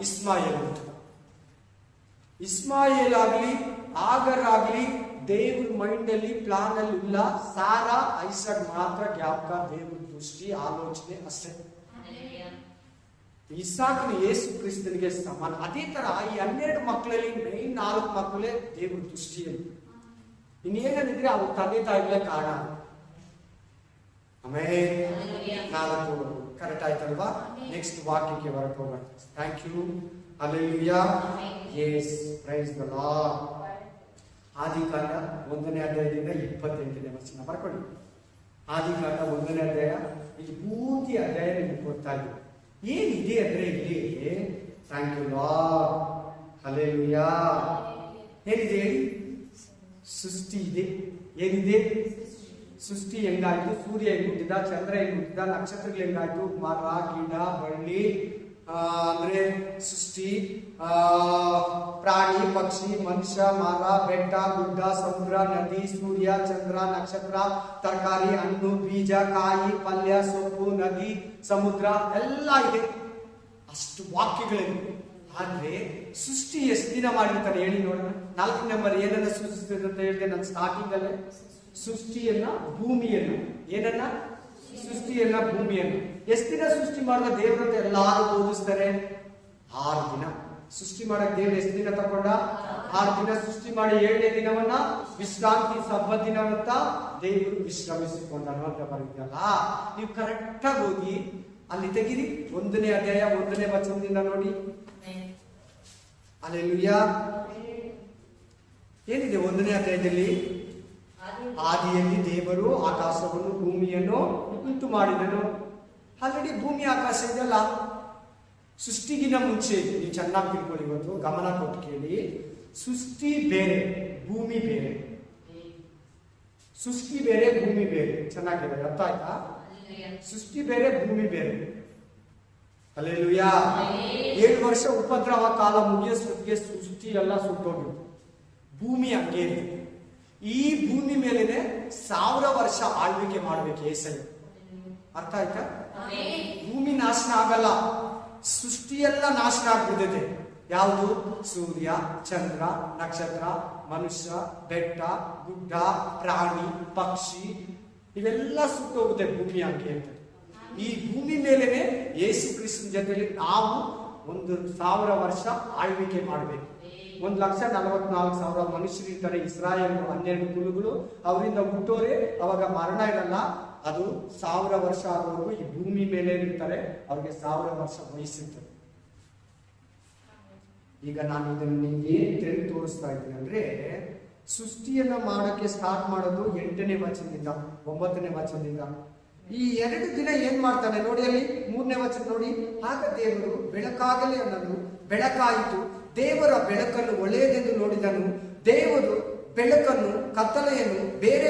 ಇಸ್ಮಾಯಿಲ್ ಹುಟ್ಟದ. ಇಸ್ಮಾಯಿಲ್ ಆಗ್ಲಿ ಆಗರ್ ಆಗ್ಲಿ ದೇವ್ರ ಮೈಂಡ್ ಅಲ್ಲಿ ಪ್ಲಾನ್ ಅಲ್ಲಿ ಇಲ್ಲ. ಸಾರಾ ಐಸಾಕ್ ಮಾತ್ರ ಜ್ಞಾಪಕ, ದೇವ್ರ ದೃಷ್ಟಿ, ಆಲೋಚನೆ ಅಷ್ಟೇ. ಇಸಾಕ್ನ ಯೇಸು ಕ್ರಿಸ್ತನಿಗೆ ಸಮಾನ. ಅದೇ ತರ ಈ 12 ಮಕ್ಕಳಲ್ಲಿ ಮೇನ್ 4 ಮಕ್ಕಳೇ ದೇವ್ರ ದೃಷ್ಟಿಯಲ್ಲಿ. ಇನ್ನೇನಿದ್ರೆ ಅವ್ರ ತಂದೆ ತಾಯಿಗಳೇ ಕಾರಣ. ಆಮೇಲೆ 4 ಕರೆಕ್ಟ್ ಆಯ್ತಲ್ವಾ? ನೆಕ್ಸ್ಟ್ ವಾಕ್ಯಕ್ಕೆ ಹೊರಟೋಗೋಣ. Thank you. Hallelujah. Yes, praise the lord. ಆದಿಕಾಂಡ 1ನೇ ಅಧ್ಯಾಯದಿಂದ 28ನೇ ವಚನ ಬರ್ಕೊಳ್ಳಿ. ಆದಿಕಾಂಡ 1ನೇ ಅಧ್ಯಾಯ, ಇಲ್ಲಿ ಪೂರ್ತಿ ಅಧ್ಯಾಯ ನಿಮ್ಗೆ ಗೊತ್ತಾ ಇದೆ. ಏನಿದೆ ಅಂದ್ರೆ ಇಲ್ಲಿ, ಥ್ಯಾಂಕ್ ಯು ಲಾರ್ಡ್, ಹಲ್ಲೆಲೂಯಾ. ಏನಿದೆ ಹೇಳಿ? ಸೃಷ್ಟಿ ಇದೆ. ಏನಿದೆ? ಸೃಷ್ಟಿ ಹೆಂಗಾಯ್ತು? ಸೂರ್ಯ ಹೆಂಗ್ ಹುಟ್ಟಿದ, ಚಂದ್ರ ಹೆಂಗ್ ಹುಟ್ಟಿದ, ನಕ್ಷತ್ರಗಳು ಹೆಂಗಾಯ್ತು, ಮರ ಗಿಡ ಬಳ್ಳಿ, ಅಂದ್ರೆ ಸೃಷ್ಟಿ, ಪ್ರಾಣಿ ಪಕ್ಷಿ ಮನುಷ್ಯ, ಮರ ಬೆಟ್ಟ ಗುಡ್ಡ, ಸಮುದ್ರ, ನದಿ, ಸೂರ್ಯ, ಚಂದ್ರ, ನಕ್ಷತ್ರ, ತರಕಾರಿ, ಹಣ್ಣು, ಬೀಜ, ಕಾಯಿ, ಪಲ್ಯ, ಸೊಪ್ಪು, ನದಿ, ಸಮುದ್ರ ಎಲ್ಲ ಇದೆ. ಅಷ್ಟು ವಾಕ್ಯಗಳಿವೆ. ಆದ್ರೆ ಸೃಷ್ಟಿ ಎಷ್ಟು ದಿನ ಮಾಡಿರ್ತಾರೆ ಹೇಳಿ ನೋಡೋಣ. 4ನೇ ನಂಬರ್ ಏನನ್ನ ಸೃಷ್ಟಿಸಿದ್ರು ಅಂತ ಹೇಳಿದೆ ನಾನು ಸ್ಟಾರ್ಟಿಂಗ್ ಅಲ್ಲೇ. ಸೃಷ್ಟಿಯನ್ನ, ಭೂಮಿಯನ್ನು. ಏನನ್ನ? ಸೃಷ್ಟಿಯನ್ನ, ಭೂಮಿಯನ್ನು. ಎಷ್ಟು ದಿನ ಸೃಷ್ಟಿ ಮಾಡಿದ ದೇವರಂತ ಎಲ್ಲಾರು ಬೋಧಿಸ್ತಾರೆ? 6 ದಿನ. ಸೃಷ್ಟಿ ಮಾಡಕ್ ದೇವ್ರು ಎಷ್ಟು ದಿನ ತಗೊಂಡ? 6 ದಿನ. ಸೃಷ್ಟಿ ಮಾಡಿ 7ನೇ ದಿನವನ್ನ ವಿಶ್ರಾಂತಿ ಸಬ್ಬತ್ ದಿನವಂತ ದೇವರು ವಿಶ್ರಮಿಸಿಕೊಂಡನು ಅಂತ ಬರೀತಲ್ಲ. ನೀವು ಕರೆಕ್ಟ್ ಆಗಿ ಹೋಗಿ ಅಲ್ಲಿ ತೆಗಿರಿ. 1ನೇ ಅಧ್ಯಾಯ 1ನೇ ವಚನದಿಂದ ನೋಡಿ. ಹಲ್ಲೆಲೂಯಾ. ಏನಿದೆ 1ನೇ ಅಧ್ಯಾಯದಲ್ಲಿ? ಆದಿಯಲ್ಲಿ ದೇವರು ಆಕಾಶವನ್ನು ಭೂಮಿಯನ್ನು ಉಂಟು ಮಾಡಿದನು. ಆಲ್ರೆಡಿ ಭೂಮಿ ಆಕಾಶ ಇದೆಲ್ಲ ಸೃಷ್ಟಿಗಿನ ಮುಂಚೆ. ನೀವು ಚೆನ್ನಾಗಿ ತಿಳ್ಕೊಳ್ಳಿ, ಇವತ್ತು ಗಮನ ಕೊಟ್ಟು ಕೇಳಿ. ಸೃಷ್ಟಿ ಬೇರೆ, ಭೂಮಿ ಬೇರೆ. ಸೃಷ್ಟಿ ಬೇರೆ, ಭೂಮಿ ಬೇರೆ. ಚೆನ್ನಾಗಿದೆ, ಅರ್ಥ ಆಯ್ತಾ? ಸೃಷ್ಟಿ ಬೇರೆ, ಭೂಮಿ ಬೇರೆ. ಹಲ್ಲೆಲೂಯಾ. 7 ವರ್ಷ ಉಪದ್ರವ ಕಾಲ ಮುಗಿಯೋಷ್ಟೊತ್ತಿಗೆ ಸೃಷ್ಟಿ ಎಲ್ಲ ಸುಟ್ಟೋಗಿತ್ತು. ಭೂಮಿ ಹಂಗೆ ಇದೆ. ಈ ಭೂಮಿ ಮೇಲೆನೆ 1000 ವರ್ಷ ಆಳ್ವಿಕೆ ಮಾಡ್ಬೇಕು ಏಸೈ. ಅರ್ಥ ಆಯ್ತಾ? ಭೂಮಿ ನಾಶನ ಆಗಲ್ಲ, ಸೃಷ್ಟಿಯೆಲ್ಲ ನಾಶನ ಆಗ್ಬಿಟ್ಟಿದೆ. ಯಾವುದು? ಸೂರ್ಯ, ಚಂದ್ರ, ನಕ್ಷತ್ರ, ಮನುಷ್ಯ, ಬೆಟ್ಟ, ಗುಡ್ಡ, ಪ್ರಾಣಿ, ಪಕ್ಷಿ ಇವೆಲ್ಲ ಸುಟ್ಟೋಗುತ್ತೆ ಭೂಮಿ ಹಂಗೆ ಅಂತ. ಈ ಭೂಮಿ ಮೇಲೆನೆ ಯೇಸು ಕ್ರಿಸ್ತನ ಜೊತೆಲಿ ನಾವು 1000 ವರ್ಷ ಆಳ್ವಿಕೆ ಮಾಡಬೇಕು. 1,44,000 ಮನುಷ್ಯರಿರ್ತಾರೆ. ಇಸ್ರಾಯೇಲ್ 12 ಕುಲಗಳು, ಅವರಿಂದ ಹುಟ್ಟೋರೆ. ಅವಾಗ ಮರಣ ಇರಲ್ಲ. ಅದು 1000 ವರ್ಷ ಆಗೋವರೆಗೂ ಈ ಭೂಮಿ ಮೇಲೆ ಇರ್ತಾರೆ. ಅವ್ರಿಗೆ 1000 ವರ್ಷ ವಯಸ್ಸಿರ್ತದೆ. ಈಗ ನಾನು ಇದನ್ನು ನಿಮ್ಗೆ ಏನ್ ತೋರಿಸ್ತಾ ಇದ್ದೀನಿ ಅಂದ್ರೆ, ಸೃಷ್ಟಿಯನ್ನ ಮಾಡಕ್ಕೆ ಸ್ಟಾರ್ಟ್ ಮಾಡೋದು 8ನೇ ವಚನದಿಂದ 9ನೇ ವಚನದಿಂದ. ಈ 2 ದಿನ ಏನ್ ಮಾಡ್ತಾನೆ ನೋಡಿ. ಅಲ್ಲಿ 3ನೇ ವಚನ ನೋಡಿ. ಆಗ ದೇವರು ಬೆಳಕಾಗಲಿ ಅನ್ನೋದು ಬೆಳಕಾಯಿತು. ದೇವರ ಬೆಳಕನ್ನು ಒಳ್ಳೆಯದೆಂದು ನೋಡಿದನು. ದೇವರು ಬೆಳಕನ್ನು ಕತ್ತಲೆಯನ್ನು ಬೇರೆ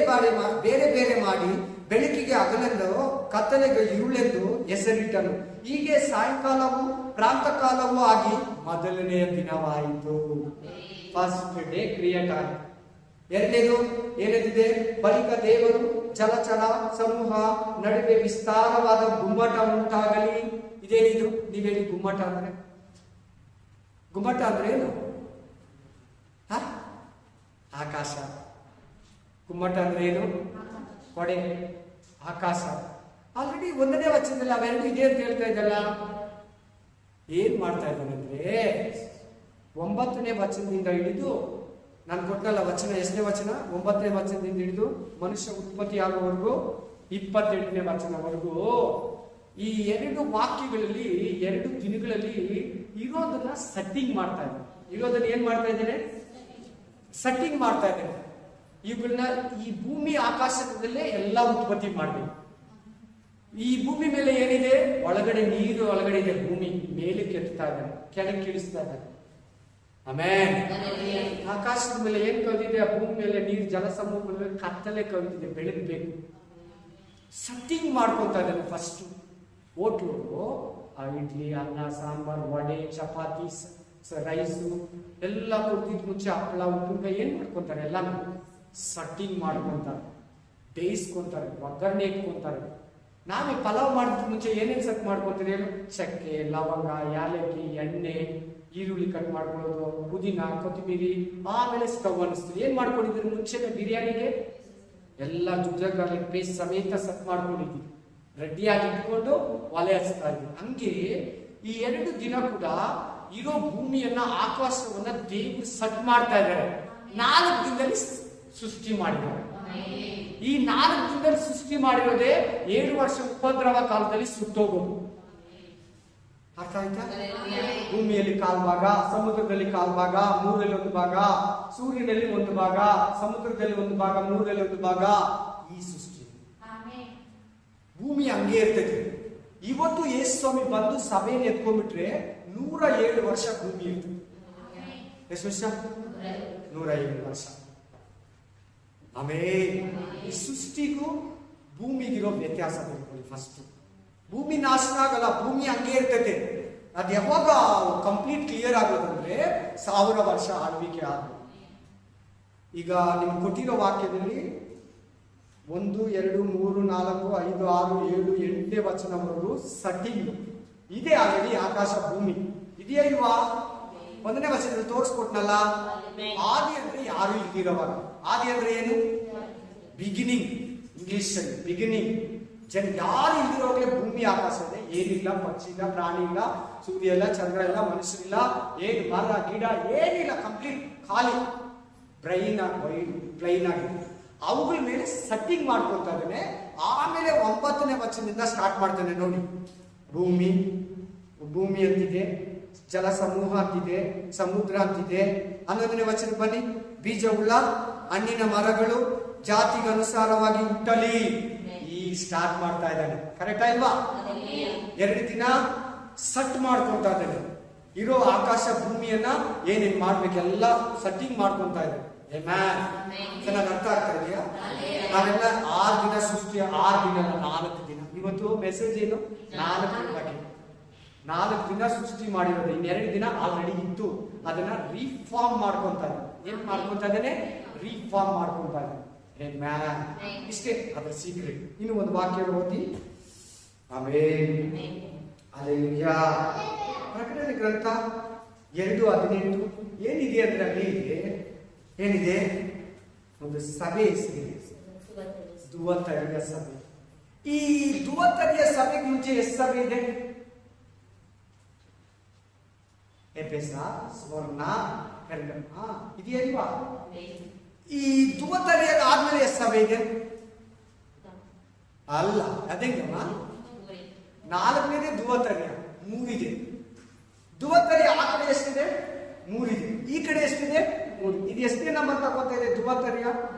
ಬೇರೆ ಮಾಡಿ ಬೆಳಕಿಗೆ ಹಗಲೆಂದು ಕತ್ತಲೆಗೆ ಇರುಳೆಂದು ಹೆಸರಿಟ್ಟನು. ಹೀಗೆ ಸಾಯಂಕಾಲವು ಪ್ರಾಂತಕಾಲವೂ ಆಗಿ ಮೊದಲನೆಯ ದಿನವಾಯಿತು. ಫಸ್ಟ್ ಡೇ ಕ್ರಿಯೇಟ್ ಆಯಿತು. 2ನೇದು ಏನಿದೆ? ಬಳಿಕ ದೇವರು ಜಲಚರ ಸಮೂಹ ನಡುವೆ ವಿಸ್ತಾರವಾದ ಗುಮ್ಮಟ ಉಂಟಾಗಲಿ. ಇದೇನಿದು? ನೀವೇಳಿ ಗುಮ್ಮಟ ಅಂದ್ರೆ? ಗುಮ್ಮಟ ಅಂದ್ರೆ ಏನು? ಆಕಾಶ. ಗುಮ್ಮಟ ಅಂದ್ರೆ ಏನು? ಕೊಡೆ, ಆಕಾಶ. ಆಲ್ರೆಡಿ 1ನೇ ವಚನದಲ್ಲಿ ಅವೆರಡು ಇದೆ ಅಂತ ಹೇಳ್ತಾ ಇದ್ದಲ್ಲ. ಏನ್ ಮಾಡ್ತಾ ಇದ್ದಾನಂದ್ರೆ 9ನೇ ವಚನದಿಂದ ಹಿಡಿದು ನಾನು ಕೊಟ್ಟಲ್ಲ ವಚನ, ಎಷ್ಟನೇ ವಚನ? 9ನೇ ವಚನದಿಂದ ಹಿಡಿದು ಮನುಷ್ಯ ಉತ್ಪತ್ತಿ ಆಗುವವರೆಗೂ 28ನೇ ವಚನವರೆಗೂ ಈ 2 ವಾಕ್ಯಗಳಲ್ಲಿ 2 ದಿನಗಳಲ್ಲಿ ಇರೋದನ್ನ ಸೆಟ್ಟಿಂಗ್ ಮಾಡ್ತಾ ಇದ್ದಾರೆ. ಇರೋದನ್ನ ಏನ್ ಮಾಡ್ತಾ ಇದ್ದೇನೆ? ಸೆಟ್ಟಿಂಗ್ ಮಾಡ್ತಾ ಇದ್ದೇನೆ. ಇವುಗಳನ್ನ ಈ ಭೂಮಿ ಆಕಾಶದಲ್ಲೇ ಎಲ್ಲ ಉತ್ಪತ್ತಿ ಮಾಡಬೇಕು. ಈ ಭೂಮಿ ಮೇಲೆ ಏನಿದೆ? ಒಳಗಡೆ ನೀರು ಒಳಗಡೆ ಇದೆ. ಭೂಮಿ ಮೇಲೆ ಕೆತ್ತಾ ಇದ್ದಾರೆ, ಕೆಳಗೆ ಇಳಿಸ್ತಾ ಇದ್ದಾರೆ. ಆಮೇನ್. ಆಕಾಶದ ಮೇಲೆ ಏನ್ ಕವಿದಿದೆ? ಆ ಭೂಮಿ ಮೇಲೆ ನೀರು, ಜಲಸಮೂಹ ಮೇಲೆ ಕತ್ತಲೆ ಕವಿದಿದೆ, ಬೆಳಗ್ಬೇಕು. ಸೆಟ್ಟಿಂಗ್ ಮಾಡ್ಕೊತಾ ಇದ್ದಾರೆ. ಫಸ್ಟ್ ಹೋಟ್ಲು ಇಡ್ಲಿ, ಅನ್ನ, ಸಾಂಬಾರ್, ವಡೆ, ಚಪಾತಿ, ರೈಸು ಎಲ್ಲ ಕೊಡ್ತಿದ್ ಮುಂಚೆ ಹಪ್ಪಳ, ಉಪ್ಪಿನಕಾಯಿ ಏನ್ ಮಾಡ್ಕೊಂತಾರೆ? ಎಲ್ಲ ಸೆಟ್ಟಿಂಗ್ ಮಾಡ್ಕೊಂತಾರೆ, ಬೇಯಿಸ್ಕೊಂತಾರೆ, ಒಗ್ಗರಣೆ ಇಟ್ಕೊಂತಾರೆ. ನಾವೇ ಪಲಾವ್ ಮಾಡಿದ ಮುಂಚೆ ಏನೇನು ಸೆಟ್ ಮಾಡ್ಕೊಂತೀರಿ ಹೇಳು? ಚಕ್ಕೆ, ಲವಂಗ, ಯಾಲಕ್ಕಿ, ಎಣ್ಣೆ, ಈರುಳ್ಳಿ ಕಟ್ ಮಾಡ್ಕೊಳ್ಳೋದು, ಪುದೀನ, ಕೊತ್ತಂಬರಿ, ಆಮೇಲೆ ಸ್ಟವ್ ಅನ್ನಿಸ್ತೀವಿ. ಏನ್ ಮಾಡ್ಕೊಂಡಿದ್ದೀರಿ ಮುಂಚೆನೆ? ಬಿರಿಯಾನಿಗೆ ಎಲ್ಲ ಜುಜ್ಜಗಾರ್ಲಿಕ್ ಪೇಸ್ಟ್ ಸಮೇತ ಸೆಟ್ ಮಾಡ್ಕೊಂಡಿದ್ದೀವಿ, ರೆಡಿಯಾಗಿ ಇಟ್ಕೊಂಡು ಒಲೆ ಹಚ್ತಾ ಇದ್ದೀವಿ. ಹಂಗೆ ಈ 2 ದಿನ ಕೂಡ ಇರೋ ಭೂಮಿಯನ್ನ, ಆಕಾಶವನ್ನ ದೇವರು ಸೆಟ್ ಮಾಡ್ತಾ ಇದ್ದಾರೆ. 4 ದಿನದಲ್ಲಿ ಸೃಷ್ಟಿ ಮಾಡಿದ್ದಾರೆ. ಈ 4 ದಿನದಲ್ಲಿ ಸೃಷ್ಟಿ ಮಾಡಿರೋದೇ 7 ವರ್ಷ ಉಪದ್ರವ ಕಾಲದಲ್ಲಿ ಸುತ್ತೋಗೋದು. ಅರ್ಥ ಆಯ್ತಾ? ಭೂಮಿಯಲ್ಲಿ 1/4 ಭಾಗ, ಸಮುದ್ರದಲ್ಲಿ 1/4 ಭಾಗ, 3ರಲ್ಲಿ 1 ಭಾಗ, ಸೂರ್ಯನಲ್ಲಿ 1 ಭಾಗ, ಸಮುದ್ರದಲ್ಲಿ 1 ಭಾಗ, 3ರಲ್ಲಿ 1 ಭಾಗ. ಈ ಸೃಷ್ಟಿ ಭೂಮಿ ಹಂಗೆ ಇರ್ತೈತೆ. ಇವತ್ತು ಯೇಸು ಸ್ವಾಮಿ ಬಂದು ಸಭೆಯನ್ನು ಎತ್ಕೊಂಡ್ಬಿಟ್ರೆ 107 ವರ್ಷ ಭೂಮಿ ಇರ್ತದೆ. ಎಷ್ಟು ವರ್ಷ? 107 ವರ್ಷ. ಆಮೇಲೆ ಈ ಸೃಷ್ಟಿಗೂ ಭೂಮಿಗಿರೋ ವ್ಯತ್ಯಾಸ ತಿಳ್ಕೊಳ್ಳಿ. ಫಸ್ಟ್ ಭೂಮಿ ನಾಶನ ಆಗಲ್ಲ, ಭೂಮಿ ಹಂಗೆ ಇರ್ತೈತೆ. ಅದು ಯಾವಾಗ ಕಂಪ್ಲೀಟ್ ಕ್ಲಿಯರ್ ಆಗೋದಂದ್ರೆ 1000 ವರ್ಷ ಆಳ್ವಿಕೆ ಆಗೋದು. ಈಗ ನಿಮ್ಗೆ ಕೊಟ್ಟಿರೋ ವಾಕ್ಯದಲ್ಲಿ 1, 2, 3, 4, 5, 6, 7, 8ನೇ ವಚನವರೆಗೂ ಸೆಟ್ಟಿಂಗ್ ಇದೆ. ಆಲ್ರೆಡಿ ಆಕಾಶ ಭೂಮಿ ಇದೆಯಾ ಇಲ್ವಾ? 1ನೇ ವಚನದಲ್ಲಿ ತೋರಿಸ್ಕೊಟ್ನಲ್ಲ. ಆದಿ ಅಂದ್ರೆ ಯಾರು ಇಲ್ದಿರೋವಾಗ. ಆದಿ ಅಂದ್ರೆ ಏನು? ಬಿಗಿನಿಂಗ್. ಇಂಗ್ಲಿಷ್ ಅಲ್ಲಿ ಬಿಗಿನಿಂಗ್. ಯಾರು ಇಲ್ದಿರೋವಾಗಲೇ ಭೂಮಿ ಆಕಾಶ ಇದೆ. ಏನಿಲ್ಲ, ಪಕ್ಷಿ ಇಲ್ಲ, ಪ್ರಾಣಿ ಇಲ್ಲ, ಸೂರ್ಯ ಇಲ್ಲ, ಚಂದ್ರ ಇಲ್ಲ, ಮನುಷ್ಯರಿಲ್ಲ, ಏನು ಮರ ಗಿಡ ಏನಿಲ್ಲ, ಕಂಪ್ಲೀಟ್ ಖಾಲಿ, ಬ್ರೈನ್ ಆಗಿ ಅವುಗಳ ಮೇಲೆ ಸೆಟ್ಟಿಂಗ್ ಮಾಡ್ಕೊಳ್ತಾ ಇದ್ದಾನೆ. ಆಮೇಲೆ 9ನೇ ವಚನದಿಂದ ಸ್ಟಾರ್ಟ್ ಮಾಡ್ತಾನೆ ನೋಡಿ. ಭೂಮಿ ಅಂತಿದೆ, ಜಲ ಸಮೂಹ ಅಂತಿದೆ, ಸಮುದ್ರ ಅಂತಿದೆ. 11ನೇ ವಚನ ಬನ್ನಿ. ಬೀಜವುಳ್ಳ ಹಣ್ಣಿನ ಮರಗಳು ಜಾತಿಗೆ ಅನುಸಾರವಾಗಿ ಹುಟ್ಟಲಿ. ಈ ಸ್ಟಾರ್ಟ್ ಮಾಡ್ತಾ ಇದ್ದಾನೆ. ಕರೆಕ್ಟಾ ಇಲ್ವಾ? 2 ದಿನ ಸೆಟ್ ಮಾಡ್ಕೊಳ್ತಾ ಇದ್ದಾನೆ. ಇರೋ ಆಕಾಶ ಭೂಮಿಯನ್ನ ಏನೇನ್ ಮಾಡ್ಬೇಕೆಲ್ಲ ಸೆಟ್ಟಿಂಗ್ ಮಾಡ್ಕೊಳ್ತಾ ಇದ್ದಾನೆ. ಚೆನ್ನಾಗಿ ಅರ್ಥ ಆಗ್ತಾ ಇದೆಯಾ? ನಾವೆಲ್ಲ 6 ದಿನ ಸೃಷ್ಟಿ, 6 ದಿನ 4 ದಿನ. ಇವತ್ತು ಮೆಸೇಜ್ ಏನು? 4 ಬಗ್ಗೆ. 4 ದಿನ ಸೃಷ್ಟಿ ಮಾಡಿರೋದು. 2 ದಿನ ಆಲ್ರೆಡಿ ಇತ್ತು. ಅದನ್ನ ರೀಫಾರ್ಮ್ ಮಾಡ್ಕೊಂತ ಇದ್ದಾನೆ. ಏನ್ ಮಾಡ್ಕೊಂತ ಇದ್ದಾನೆ? ರೀಫಾರ್ಮ್ ಮಾಡ್ಕೊಂತ ಇದ್ದಾನೆ. ಇಷ್ಟೇ ಅದರ ಸೀಕ್ರೆಟ್. ಇನ್ನು ಒಂದು ವಾಕ್ಯ ಓದಿ. ಆಮೇನ್. ಹಲ್ಲೆಲೂಯಾ. ಪ್ರಕಟಣೆ ಗ್ರಂಥ 2:18 ಏನಿದೆ ಅಂದ್ರೆ ಅಲ್ಲಿ ಏನಿದೆ? ಒಂದು ಸಭೆ ಹೆಸರಿದೆ, ದುವತರಿಯ ಸಭೆ. ಈ ದುವತರಿಯ ಸಭೆಗೆ ಮುಂಚೆ ಎಷ್ಟು ಸಭೆ ಇದೆ? ಎಫೆಸ, ಸ್ವರ್ಣ, ಪೆರ್ಗಮ ಇದೆಯಲ್ವಾ? ಈ ದುವತರಿಯ ಆದ್ಮೇಲೆ ಎಷ್ಟು ಸಭೆ ಇದೆ? ಅಲ್ಲ, ಅದೇಂಗಮ್ಮ 4ನೇದೇ ದುವತರಿಯ 3 ಇದೆ. ದುವತರಿಯ ಆ ಕಡೆ ಎಷ್ಟಿದೆ? 3 ಇದೆ. ಈ ಕಡೆ ಎಷ್ಟಿದೆ? 3. ಇದು ಎಷ್ಟನೇ ನಂಬರ್ ತಗೋತಾ ಇದೆ? ದುವತರಿಯ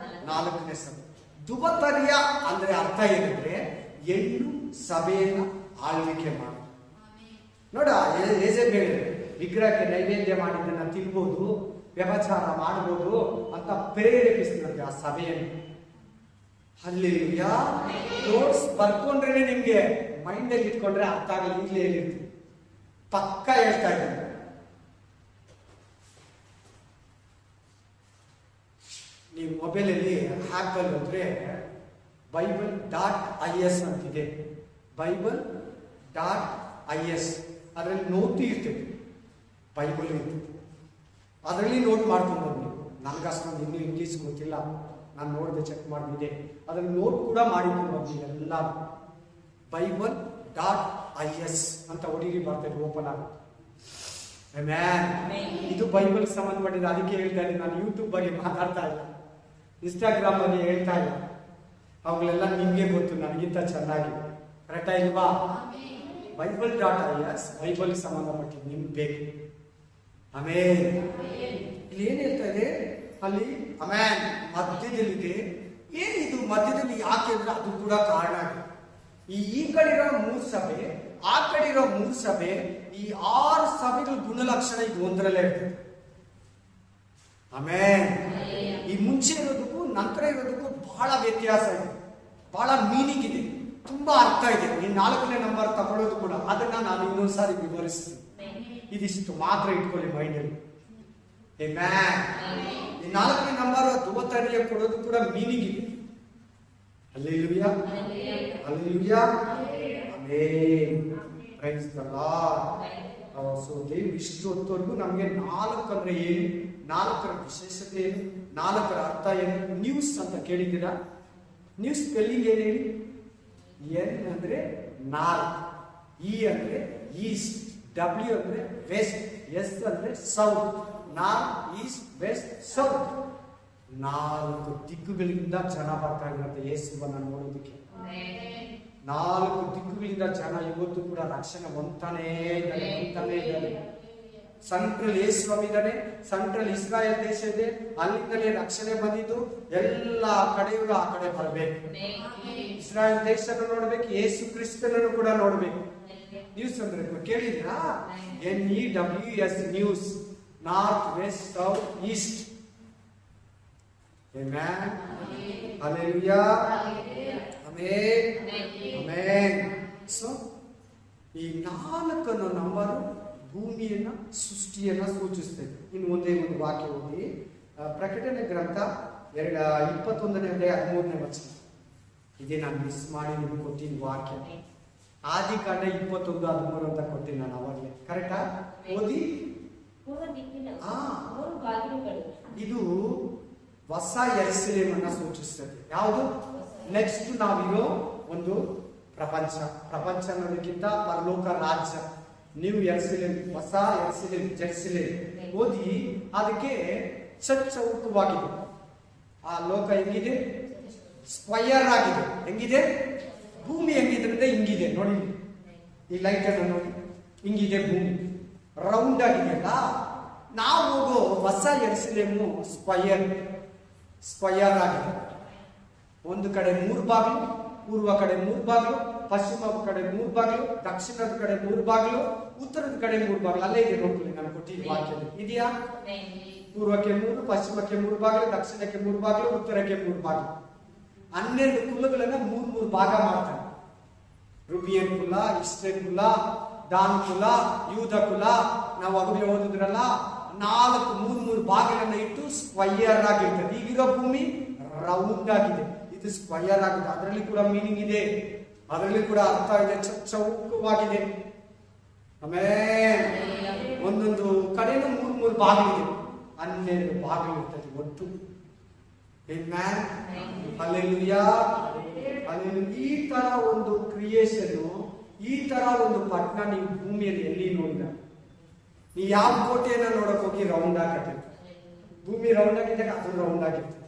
4ನೇ ಸಭೆ. ದುವತರಿಯ ಅಂದ್ರೆ ಅರ್ಥ ಏನಂದ್ರೆ ಹೆಣ್ಣು ಸಭೆಯನ್ನ ಆಳ್ವಿಕೆ ಮಾಡಿ. ನೋಡ, ಯೆಜೆಬೇಲ್ ವಿಗ್ರಹಕ್ಕೆ ನೈವೇದ್ಯ ಮಾಡಿದ್ದನ್ನ ತಿನ್ಬೋದು, ವ್ಯಭಚಾರ ಮಾಡ್ಬೋದು ಅಂತ ಪ್ರೇರೇಪಿಸಿದಂತೆ ಆ ಸಭೆಯನ್ನು. ಹಲ್ಲೆಲೂಯಾ. ನೋಟ್ಸ್ ಬರ್ಕೊಂಡ್ರೆ ನಿಮ್ಗೆ ಮೈಂಡ್ ಅಲ್ಲಿ ಇಟ್ಕೊಂಡ್ರೆ ಅರ್ಥ ಆಗಲ್ಲ. ಈಗಲೇ ಹೇಳಿರ್ತೀವಿ, ಪಕ್ಕ ಹೇಳ್ತಾ ಇದ್ದೀನಿ. ನೀವು ಮೊಬೈಲಲ್ಲಿ ಆ್ಯಪಲ್ಲಿ ಹೋದ್ರೆ bible.is ಅಂತಿದೆ. bible.is ಅದರಲ್ಲಿ ನೋಟ್ ಇರ್ತದೆ. ಬೈಬಲ್ ಇರ್ತದೆ, ಅದರಲ್ಲಿ ನೋಟ್ ಮಾಡ್ಕೊಂಡು ನೀವು. ನನಗೆ ಅಷ್ಟೊಂದು ಇನ್ನೂ ಇಂಗ್ಲೀಷ್ ಗೊತ್ತಿಲ್ಲ, ನಾನು ನೋಡಿದೆ, ಚೆಕ್ ಮಾಡಿದ್ದೆ. ಅದರಲ್ಲಿ ನೋಟ್ ಕೂಡ ಮಾಡಿಕೊಂಡು ಬಂದಿದೆ ಎಲ್ಲ. bible.is ಅಂತ ಹೊಡೀರಿ, ಬರ್ತದೆ, ಓಪನ್ ಆಗುತ್ತೆ. ಆಮೆನ್. ಇದು ಬೈಬಲ್ ಸಂಬಂಧಪಟ್ಟಿದ್ದು. ಅದಕ್ಕೆ ಹೇಳ್ತಾ ಇದ್ದೀನಿ, ನಾನು ಯೂಟ್ಯೂಬ್ ಬಗ್ಗೆ ಮಾತಾಡ್ತಾ ಇಲ್ಲ, ಇನ್ಸ್ಟಾಗ್ರಾಮ್ ಬಗ್ಗೆ ಹೇಳ್ತಾ ಇಲ್ಲ. ಅವುಗಳೆಲ್ಲ ನಿಮ್ಗೆ ಗೊತ್ತು ನನಗಿಂತ ಚೆನ್ನಾಗಿ. ಕರೆಕ್ಟಾ ಇಲ್ವಾ? ಬೈಬಲ್ ಡಾಟಾ, ಎಸ್, ಬೈಬಲ್ ಸಂಬಂಧಪಟ್ಟಿದ್ದು ನಿಮ್ಗೆ ಬೇಕು. ಆಮೇಲೆ ಇಲ್ಲಿ ಏನ್ ಹೇಳ್ತಾ ಇದೆ ಅಲ್ಲಿ? ಆಮೇನ್. ಮಧ್ಯದಲ್ಲಿದೆ. ಏನಿದು ಮಧ್ಯದಲ್ಲಿ? ಯಾಕೆ ಅಂದ್ರೆ ಅದು ಕೂಡ ಕಾರಣ. ಈ ಕಡೆ ಇರೋ 3 ಸಭೆ, ಆ ಕಡೆ ಇರೋ 3 ಸಭೆ, ಈ 6 ಸಭೆಗಳ ಗುಣಲಕ್ಷಣ ಇದು ಒಂದರಲ್ಲೇ ಇರ್ತದೆ. ಆಮೇನ್. ಈ ಮುಂಚೆ ಇರೋದಕ್ಕೂ ನಂತರ ಇರೋದಕ್ಕೂ ಬಹಳ ವ್ಯತ್ಯಾಸ ಇದೆ, ಬಹಳ ಮೀನಿಂಗ್ ಇದೆ, ತುಂಬಾ ಅರ್ಥ ಇದೆ. ಈ 4ನೇ ನಂಬರ್ ತಗೊಳ್ಳೋದು ಕೂಡ ಅದನ್ನ ನಾನು ಇನ್ನೊಂದ್ಸಾರಿ ವಿವರಿಸ್ತೀನಿ. ಇದಿಷ್ಟು ಮಾತ್ರ ಇಟ್ಕೊಳ್ಳಿ ಮೈಂಡಲ್ಲಿ. ಆಮೆನ್. ಈ 4ನೇ ನಂಬರ್ ಧ್ರುವತರಿಯ ಕೊಡೋದು ಕೂಡ ಮೀನಿಂಗ್ ಇದೆ. Hallelujah, hallelujah, amen. Price the lord. So ದೇವ್ರು ಇಷ್ಟು ಹೊತ್ತವರೆಗೂ ನಮಗೆ 4 ಅಂದ್ರೆ ಏನು, 4ರ ವಿಶೇಷತೆ ಏನು, 4ರ ಅರ್ಥ ಏನು? ನ್ಯೂಸ್ ಅಂತ ಕೇಳಿದ್ದೀರಾ? ನ್ಯೂಸ್ ಸ್ಪೆಲ್ಲಿಂಗ್ ಏನು ಹೇಳಿ? ಎನ್ ಅಂದ್ರೆ 4, ಇ ಅಂದ್ರೆ ಈಸ್ಟ್, ಡಬ್ಲ್ಯೂ ಅಂದ್ರೆ ವೆಸ್ಟ್, ಎಸ್ ಅಂದ್ರೆ south. North, east, west, south. 4 ದಿಕ್ಕುಗಳಿಂದ ಜನ ಬರ್ತಾ ಇರುತ್ತೆ ಯೇಸುವನ್ನ ನೋಡೋದಕ್ಕೆ. 4 ದಿಕ್ಕುಗಳಿಂದ ಜನ ಇವತ್ತು ಕೂಡ ರಕ್ಷಣೆ ಹೊಂದ್ತಾನೇ ಇದ್ದಾರೆ. ಸೆಂಟ್ರಲ್ ಯೇಸು ಇದ್ದಾನೆ, ಸೆಂಟ್ರಲ್ ಇಸ್ರಾಯೇಲ್ ದೇಶ ಇದೆ, ಅಲ್ಲಿಂದಲೇ ರಕ್ಷಣೆ ಬಂದಿದ್ದು. ಎಲ್ಲ ಕಡೆಯವರು ಆ ಕಡೆ ಬರಬೇಕು. ಇಸ್ರಾಯೇಲ್ ದೇಶನ ನೋಡ್ಬೇಕು, ಯೇಸು ಕ್ರಿಸ್ತನನ್ನು ಕೂಡ ನೋಡ್ಬೇಕು. ನ್ಯೂಸ್ ಅಂದ್ರೆ ಕೇಳಿದ್ರಾ? NEWS news, north, west, south, east. Amen. Hallelujah, amen, amen. So ಈ 4 ನಂಬರು ಭೂಮಿಯನ್ನ, ಸೃಷ್ಟಿಯನ್ನ ಸೂಚಿಸ್ತದೆ. ಇನ್ನು ಒಂದೇ ಒಂದು ವಾಕ್ಯ ಓದಿ, ಪ್ರಕಟಣೆ ಗ್ರಂಥ 21ನೇ ಅಧ್ಯಾಯ 13ನೇ ವಚನ. ಇದೇ ನಾನು ಮಿಸ್ ಮಾಡಿ ನಿಮ್ಗೆ ಕೊಟ್ಟಿದ್ದ ವಾಕ್ಯ. ಆದಿಕಾಂಡ 21:13 ಅಂತ ಕೊಡ್ತೀನಿ ನಾನು ಅವಾಗಲೇ. ಕರೆಕ್ಟಾ? ಓದಿ. ಇದು ಹೊಸ ಯೆರೂಸಲೇಮನ್ನ ಸೂಚಿಸ್ತದೆ. ಯಾವುದು? ನೆಕ್ಸ್ಟ್ ನಾವಿರೋ ಒಂದು ಪ್ರಪಂಚ ಅನ್ನೋದಕ್ಕಿಂತ ಪರಲೋಕ ರಾಜ್ಯ, ನ್ಯೂ ಯೆರೂಸಲೇಮ್, ಹೊಸ ಯೆರೂಸಲೇಮ್, ಜೆರುಸಲೇಮ್. ಓದಿ. ಅದಕ್ಕೆ ಚೌಕವಾಗಿದೆ. ಆ ಲೋಕ ಹೆಂಗಿದೆ? ಸ್ಕ್ವಯರ್ ಆಗಿದೆ. ಹೆಂಗಿದೆ? ಭೂಮಿ ಹೆಂಗಿದೆ ಅಂದ್ರೆ ಹಿಂಗಿದೆ ನೋಡಿ. ಈ ಲೈಟ್ ಅನ್ನು ನೋಡಿ, ಹಿಂಗಿದೆ ಭೂಮಿ, ರೌಂಡ್ ಆಗಿದೆಯಲ್ಲ. ನಾವು ಹೋಗೋ ಹೊಸ ಯೆರೂಸಲೇಮು ಸ್ಕ್ವಯರ್ ಆಗಿದೆ. ಒಂದು ಕಡೆ 3 ಬಾಗಿಲು, ಪೂರ್ವ ಕಡೆ 3 ಬಾಗಿಲು, ಪಶ್ಚಿಮ ಕಡೆ 3 ಬಾಗಿಲು, ದಕ್ಷಿಣದ ಕಡೆ 3 ಬಾಗಿಲು, ಉತ್ತರದ ಕಡೆ 3 ಬಾಗಿಲು. ಅಲ್ಲೇ ಇದೆ ನೋಡ್ಕೊಳ್ಳಿ, ನಾನು ಕೊಟ್ಟಿದ್ದ ವಾಕ್ಯದಲ್ಲಿ ಇದೆಯಾ? ಪೂರ್ವಕ್ಕೆ 3, ಪಶ್ಚಿಮಕ್ಕೆ 3 ಬಾಗಿಲು, ದಕ್ಷಿಣಕ್ಕೆ 3 ಬಾಗಿಲು, ಉತ್ತರಕ್ಕೆ 3 ಬಾಗಿಲು. 12 ಕುಲಗಳನ್ನ 3 ಭಾಗ ಮಾಡ್ತಾರೆ. ರುಬಿಯನ್ ಕುಲ, ಇಸ್ರೇಲ್ ಕುಲ, ದಾನ್ ಕುಲ, ಯೂದ ಕುಲ. ನಾವು ಅವಾಗಲೇ ಓದಿದ್ರಲ್ಲ, 3 ಭಾಗಗಳನ್ನ ಇಟ್ಟು ಸ್ಕ್ವಯರ್ ಆಗಿರ್ತದೆ. ಈಗಿರೋ ಭೂಮಿ ರೌಂಡ್ ಆಗಿದೆ, ಇದು ಸ್ಕ್ವಯರ್ ಆಗಿದೆ. ಅದರಲ್ಲಿ ಕೂಡ ಮೀನಿಂಗ್ ಇದೆ, ಅದರಲ್ಲಿ ಕೂಡ ಅರ್ಥ ಇದೆ, ಚೌಕವಾಗಿದೆ. ಆಮೇಲೆ ಒಂದೊಂದು ಕಡೆನೂ 3 ಭಾಗಗಳಿದೆ, 12 ಭಾಗಗಳು ಇರ್ತದೆ ಒಟ್ಟು. Hallelujah, hallelujah. ಈ ತರ ಒಂದು ಕ್ರಿಯೇಷನ್, ಈ ತರ ಒಂದು ಪಟ್ಟಣ ನೀವು ಭೂಮಿಯಲ್ಲಿ ಎಲ್ಲಿ ನೋಡಿದ? ನೀವು ಯಾವ ಕೋಟೆಯನ್ನ ನೋಡಕ್ ಹೋಗಿ ರೌಂಡ್ ಆಗಿರ್ತದೆ. ಭೂಮಿ ರೌಂಡ್ ಆಗಿದ್ದಾಗ ಅದು ರೌಂಡ್ ಆಗಿರ್ತದೆ.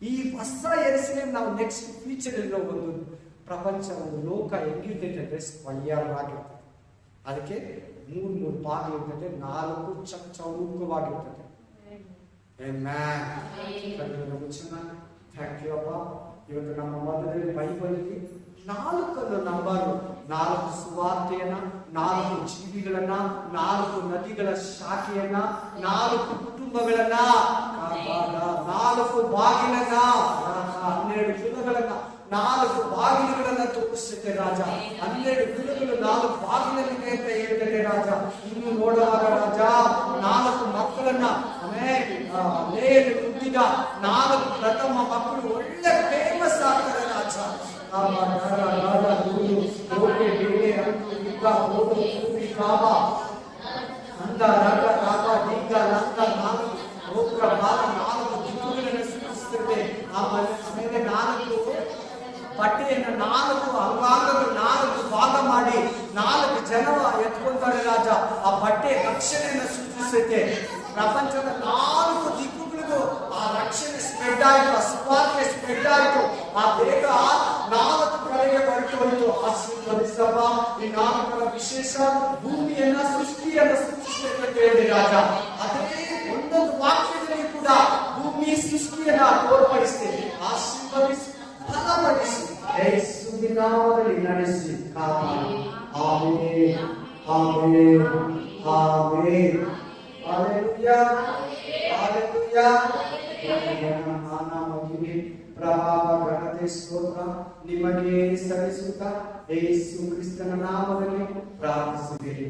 ಈ ಹೊಸ ಯೆರೂಸಲೇಮ್ ನಾವು ನೆಕ್ಸ್ಟ್ ಫ್ಯೂಚರ್ ಇರೋ ಒಂದು ಪ್ರಪಂಚ, ಒಂದು ಲೋಕ ಹೆಂಗಿರ್ತೈತೆ ಅಂದ್ರೆ ಸ್ಕ್ವಯರ್ ಆಗಿರ್ತದೆ. ಅದಕ್ಕೆ 3 ಭಾಗ ಇರ್ತದೆ, 4 ಚೌಕವಾಗಿರ್ತದೆ. ಥ್ಯಾಂಕ್ ಯು ಅಪ್ಪ. ಇವತ್ತು ನಮ್ಮ ಮಧ್ಯದಲ್ಲಿ ಬೈಬಲಲ್ಲಿ 4 ನಂಬರು, 4 ಸುವಾರ್ತೆಯನ್ನ, 4 ಜೀವಿಗಳನ್ನ, 4 ನದಿಗಳ ಶಾಖೆಯನ್ನ, 4 ಕುಟುಂಬಗಳನ್ನ, 4 ಬಾಗಿಲನ್ನ, 12 ಕುಲಗಳನ್ನ, 4 ಬಾಗಿಲುಗಳನ್ನ ತೋರಿಸುತ್ತೆ ರಾಜ. 12 ಕುಲಗಳು 4 ಬಾಗಿಲಲ್ಲಿದೆ ಅಂತ ಹೇಳ್ತಾರೆ ರಾಜ. ಇನ್ನು ನೋಡುವಾಗ ರಾಜ 4 ಮಕ್ಕಳನ್ನ ಹುಟ್ಟಿದ 4 ಪ್ರಥಮ ಮಕ್ಕಳು ಒಳ್ಳೆ ಫೇಮಸ್ ಆಗ್ತಾರೆ ರಾಜ. ದಿಕ್ಕುಗಳನ್ನು ಸೂಚಿಸುತ್ತೆ. ಆಮೇಲೆ 4 ಬಟ್ಟೆಯನ್ನು 4 ಅಂಗಾಂಗಗಳು 4 ಭಾಗ ಮಾಡಿ 4 ಜನ ಎತ್ಕೊಂತಾರೆ ರಾಜ. ಆ ಬಟ್ಟೆ ರಕ್ಷಣೆಯನ್ನು ಸೂಚಿಸುತ್ತೆ. ಪ್ರಪಂಚದ 4 ದಿಕ್ಕುಗಳಿಗೂ ಆ ರಕ್ಷಣೆ ಸ್ಪ್ರೆಡ್ ಆಯ್ತು, ಆ ಸುವಾರ್ತೆ ಸ್ಪ್ರೆಡ್ ಆಯ್ತು. ಆ ಬೇಗ 4 ಕಡೆಗೆ ಹೊರಟೋಯ್ತು. ಆಶೀರ್ವದಿಸಪ್ಪ. ಈ 4ರ ವಿಶೇಷ ಭೂಮಿಯನ್ನ ಸೃಷ್ಟಿಯನ್ನು ಸೂಚಿಸಬೇಕಂತ ಹೇಳಿ ರಾಜ. ಅದೇ ಒಂದೊಂದು ವಾಕ್ಯದಲ್ಲಿ ಕೂಡ ಭೂಮಿ ಸೃಷ್ಟಿಯನ್ನ ತೋರ್ಪಡಿಸ್ತೇವೆ. ಆಶೀರ್ವದಿಸಿ ಫಲಪಡಿಸಿ ಯೇಸುವಿನ ನಾಮದಲ್ಲಿ ನಡೆಸಿ ಕಾಪಾಡಿ. Amen amen amen. Hallelujah hallelujah. ಮಾನ ಮಹಿಮೆ ಪ್ರಭಾವ ಘನತೆ ಸ್ತೋತ್ರ ನಿಮಗೆ ಸಲ್ಲಿಸುತ್ತಾ ಯೇಸು ಕ್ರಿಸ್ತನ ನಾಮದಲ್ಲಿ ಪ್ರಾರ್ಥಿಸುತ್ತೇನೆ.